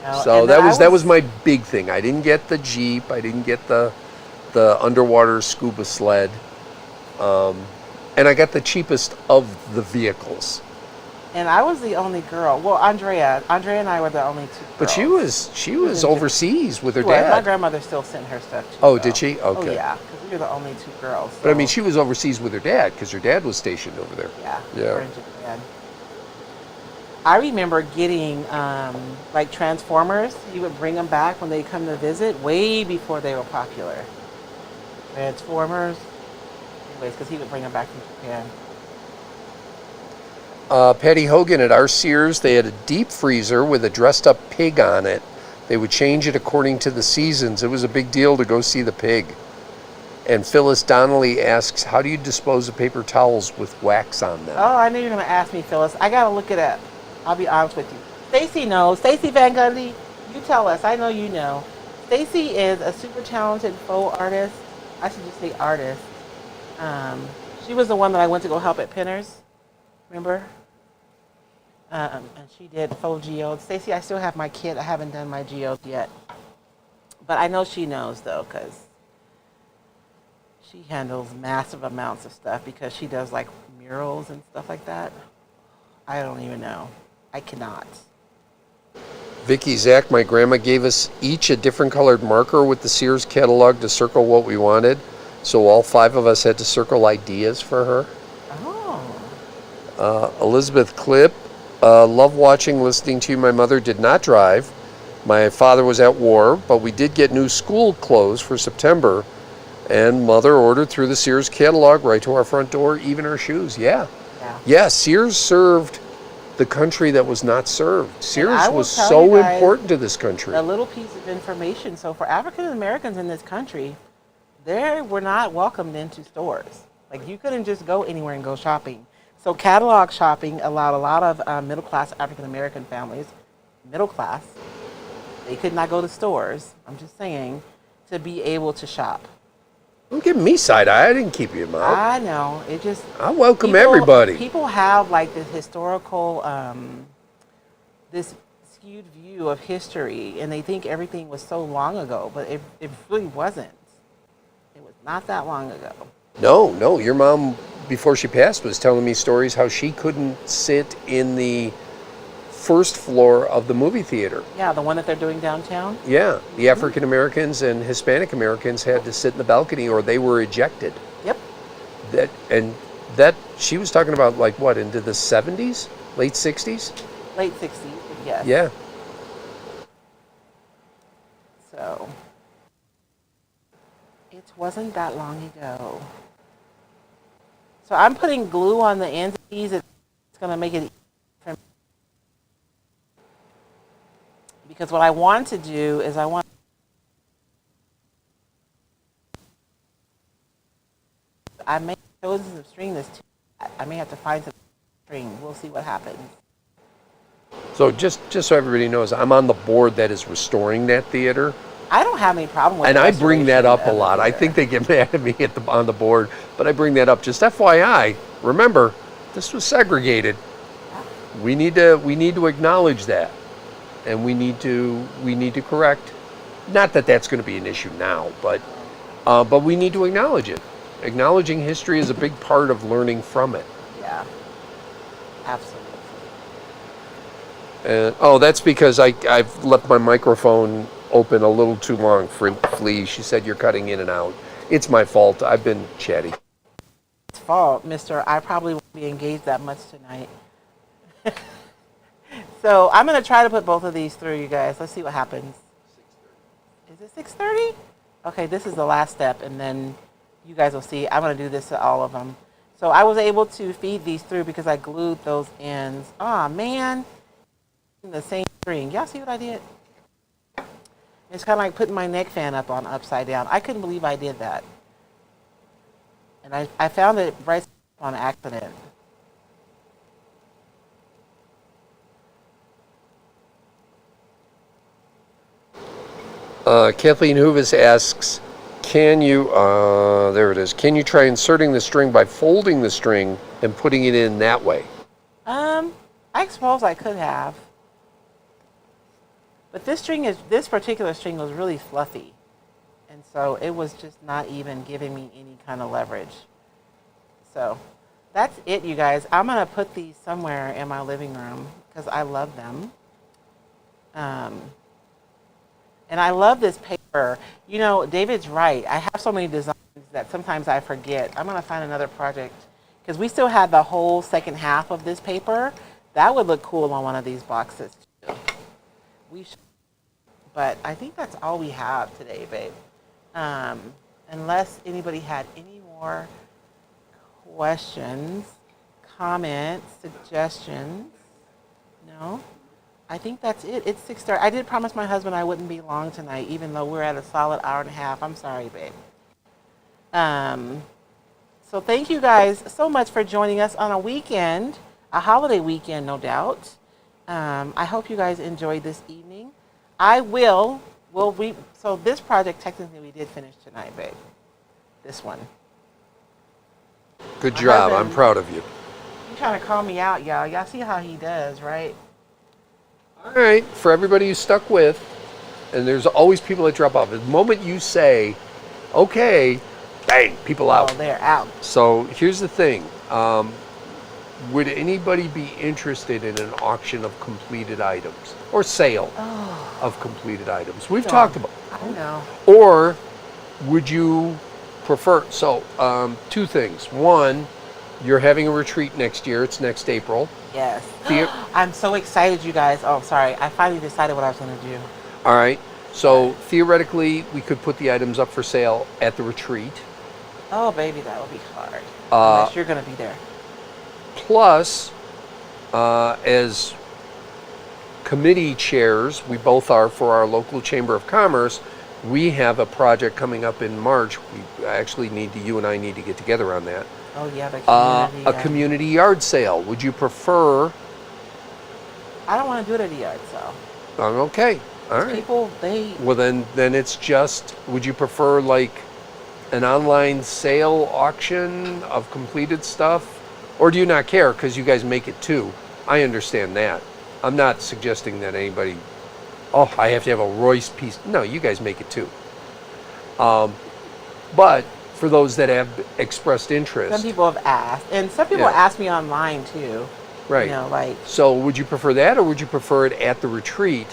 No, So that was my big thing. I didn't get the Jeep. I didn't get the underwater scuba sled. And I got the cheapest of the vehicles. And I was the only girl. Well, Andrea and I were the only 2 girls. But she was overseas with her Well, dad. my grandmother still sent her stuff too. Oh, though. did she? Okay. Oh, yeah, because we were the only 2 girls. But I so- mean, she was overseas with her dad because her dad was stationed over there. Yeah. Yeah. we're in Japan. I remember getting like Transformers. He would bring them back when they come to visit, way before they were popular. Transformers. Anyways, because he would bring them back from Japan. Patty Hogan at our Sears, they had a deep freezer with a dressed up pig on it. They would change it according to the seasons. It was a big deal to go see the pig. And Phyllis Donnelly asks, how do you dispose of paper towels with wax on them? Oh, I knew you were going to ask me, Phyllis. I got to look it up. I'll be honest with you. Stacy knows. Stacy Van Gundy, you tell us. I know you know. Stacy is a super talented faux artist. I should just say artist. She was the one that I went to go help at Pinners. Remember? And she did faux geodes. Stacy, I still have my kit. I haven't done my geodes yet. But I know she knows, though, because she handles massive amounts of stuff because she does, like, murals and stuff like that. I don't even know. I cannot. Vicky Zach, my grandma gave us each a different colored marker with the Sears catalog to circle what we wanted. So all 5 of us had to circle ideas for her. Oh. Elizabeth Clip, love watching, listening to you. My mother did not drive. My father was at war, but we did get new school clothes for September. And mother ordered through the Sears catalog right to our front door, even her shoes. Yeah. Yeah, Sears served the country that was not served. Sears was so important to this country. A little piece of information. So for African Americans in this country, they were not welcomed into stores. Like, you couldn't just go anywhere and go shopping. So catalog shopping allowed a lot of middle-class African American families, middle class, they could not go to stores, I'm just saying, to be able to shop. Don't give me side eye. I didn't keep you out. I know. It just... I welcome everybody. People have, like, this historical, this skewed view of history, and they think everything was so long ago, but it really wasn't. It was not that long ago. No. Your mom, before she passed, was telling me stories how she couldn't sit in the first floor of the movie theater. Yeah, the one that they're doing downtown? Yeah, the African Americans and Hispanic Americans had to sit in the balcony or they were ejected. Yep. That she was talking about, like, what, into the 70s? Late 60s? Late 60s, yes. Yeah. So, it wasn't that long ago. So I'm putting glue on the ends of these. It's going to make it easier for me. Because what I want to do is I may have chosen some string this too. I may have to find some string. We'll see what happens. So just so everybody knows, I'm on the board that is restoring that theater. I don't have any problem with it. And I bring that up a lot. I think they get mad at me on the board, but I bring that up just FYI. Remember, this was segregated. We need to acknowledge that, and we need to correct. Not that that's going to be an issue now, but we need to acknowledge it. Acknowledging history is a big part of learning from it. Yeah, absolutely. And that's because I've left my microphone open a little too long for Flea. She said you're cutting in and out. It's my fault. I've been chatty. It's fault, mister. I probably won't be engaged that much tonight. So I'm going to try to put both of these through, you guys. Let's see what happens. Is it 6:30? Okay, this is the last step, and then you guys will see. I'm going to do this to all of them. So I was able to feed these through because I glued those ends. Aw, man. In the same string. Y'all see what I did? It's kind of like putting my neck fan up on upside down. I couldn't believe I did that. And I found it right on accident. Kathleen Hoovis asks, can you, there it is, can you try inserting the string by folding the string and putting it in that way? I suppose I could have. But this particular string was really fluffy. And so it was just not even giving me any kind of leverage. So that's it, you guys. I'm going to put these somewhere in my living room because I love them. And I love this paper. You know, David's right. I have so many designs that sometimes I forget. I'm going to find another project because we still have the whole second half of this paper. That would look cool on one of these boxes too. But I think that's all we have today, babe. Unless anybody had any more questions, comments, suggestions. No? I think that's it. It's 6:30. I did promise my husband I wouldn't be long tonight, even though we're at a solid hour and a half. I'm sorry, babe. So thank you guys so much for joining us on a weekend, a holiday weekend, no doubt. I hope you guys enjoyed this evening. So this project, technically, we did finish tonight, babe. This one. Good job. I'm proud of you. He's trying to call me out, y'all. Y'all see how he does, right? All right, for everybody who's stuck with, and there's always people that drop off. The moment you say, okay, bang, people out. Oh, they're out. So here's the thing. Would anybody be interested in an auction of completed items or sale of completed items? We've talked about it. I know. Or would you prefer, so two things. One, you're having a retreat next year. It's next April. Yes. I'm so excited, you guys. Oh, sorry. I finally decided what I was going to do. All right. So theoretically, we could put the items up for sale at the retreat. Oh, baby, that would be hard. Unless you're going to be there. Plus, as committee chairs, we both are for our local Chamber of Commerce, we have a project coming up in March. You and I need to get together on that. Oh, yeah, the community. A community yard sale. Would you prefer? I don't want to do it at a yard sale. Okay. All right. People, Well, then it's just, would you prefer like an online sale auction of completed stuff? Or do you not care because you guys make it too? I understand that. I'm not suggesting that anybody, I have to have a Royce piece. No, you guys make it too. But for those that have expressed interest. some people have asked. And some people ask me online too. Right. You know, like. So would you prefer that, or would you prefer it at the retreat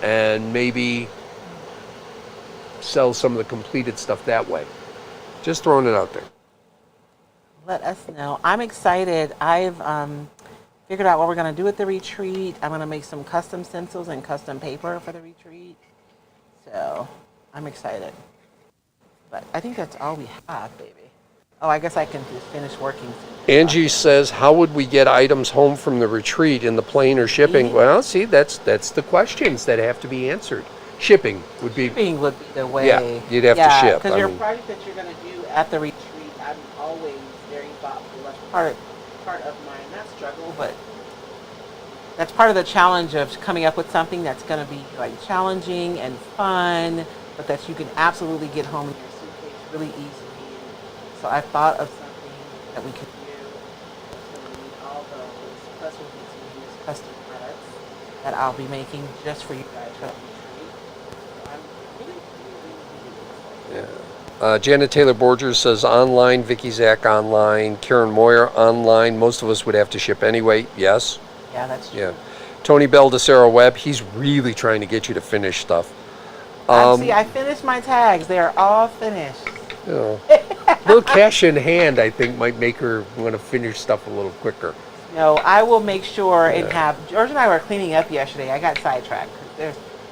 and maybe sell some of the completed stuff that way? Just throwing it out there. Let us know. I'm excited. I've figured out what we're going to do at the retreat. I'm going to make some custom stencils and custom paper for the retreat. So I'm excited. But I think that's all we have, baby. Oh, I guess I can just finish working. Angie says, how would we get items home from the retreat in the plane or shipping? Well, see, that's the questions that have to be answered. Shipping would be the way. Yeah, you'd have to ship. Because your project that you're going to do at the retreat, I'm always very thoughtful. That's part of my, not struggle, but that's part of the challenge of coming up with something that's going to be like challenging and fun, but that you can absolutely get home in your suitcase really easily. So I thought of something that we could do. It's going to need all those, plus we'll get some of these custom products that I'll be making just for you guys for the retreat. So I'm really Yeah. Janet Taylor Borgers says online, Vicky Zach online, Karen Moyer online. Most of us would have to ship anyway. Yes. Yeah, that's true. Yeah. Tony Baldessaro Webb, he's really trying to get you to finish stuff. See, I finished my tags. They are all finished. You know, little cash in hand, I think, might make her want to finish stuff a little quicker. No, I will make sure and have. George and I were cleaning up yesterday. I got sidetracked.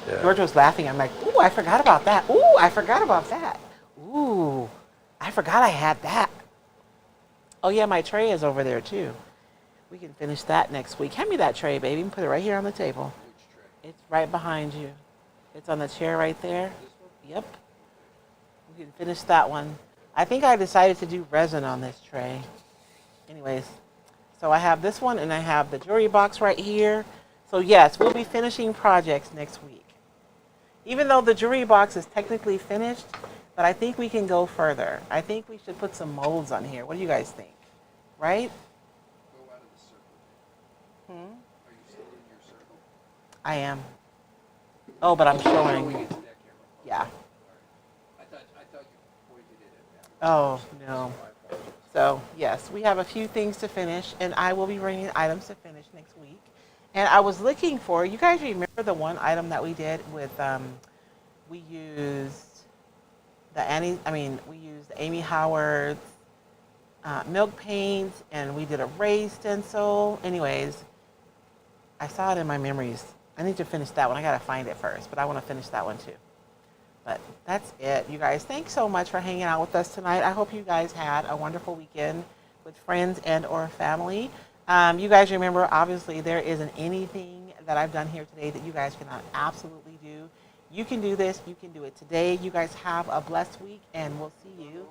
Yeah. George was laughing. I'm like, ooh, I forgot about that. Ooh, I forgot about that. Ooh, I forgot I had that. Oh yeah, my tray is over there too. We can finish that next week. Hand me that tray, baby. Put it right here on the table. It's right behind you. It's on the chair right there. Yep. We can finish that one. I think I decided to do resin on this tray. Anyways, so I have this one and I have the jewelry box right here. So yes, we'll be finishing projects next week. Even though the jewelry box is technically finished, but I think we can go further. I think we should put some molds on here. What do you guys think? Right? Go out of the circle. Hmm? Are you still in your circle? I am. Oh, but I'm showing. Yeah. I thought you pointed it at that. Oh, no. So, yes, we have a few things to finish, and I will be bringing items to finish next week. And I was looking for, you guys remember the one item that we did with, we used we used Amy Howard's milk paint, and we did a raised stencil. Anyways, I saw it in my memories. I need to finish that one. I got to find it first, but I want to finish that one too. But that's it, you guys. Thanks so much for hanging out with us tonight. I hope you guys had a wonderful weekend with friends and or family. You guys remember, obviously, there isn't anything that I've done here today that you guys cannot absolutely do. You can do this. You can do it today. You guys have a blessed week, and we'll see you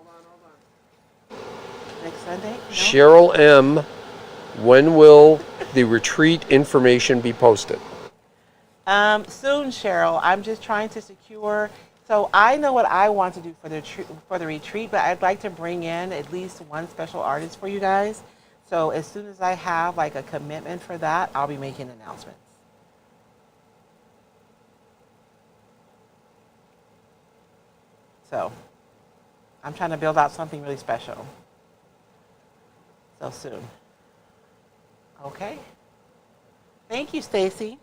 next Sunday. No? Cheryl M., when will the retreat information be posted? Soon, Cheryl. I'm just trying to secure. So I know what I want to do for the retreat, but I'd like to bring in at least one special artist for you guys. So as soon as I have like a commitment for that, I'll be making announcements. So I'm trying to build out something really special. So soon. Okay. Thank you, Stacy.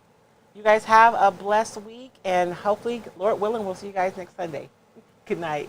You guys have a blessed week, and hopefully, Lord willing, we'll see you guys next Sunday. Good night.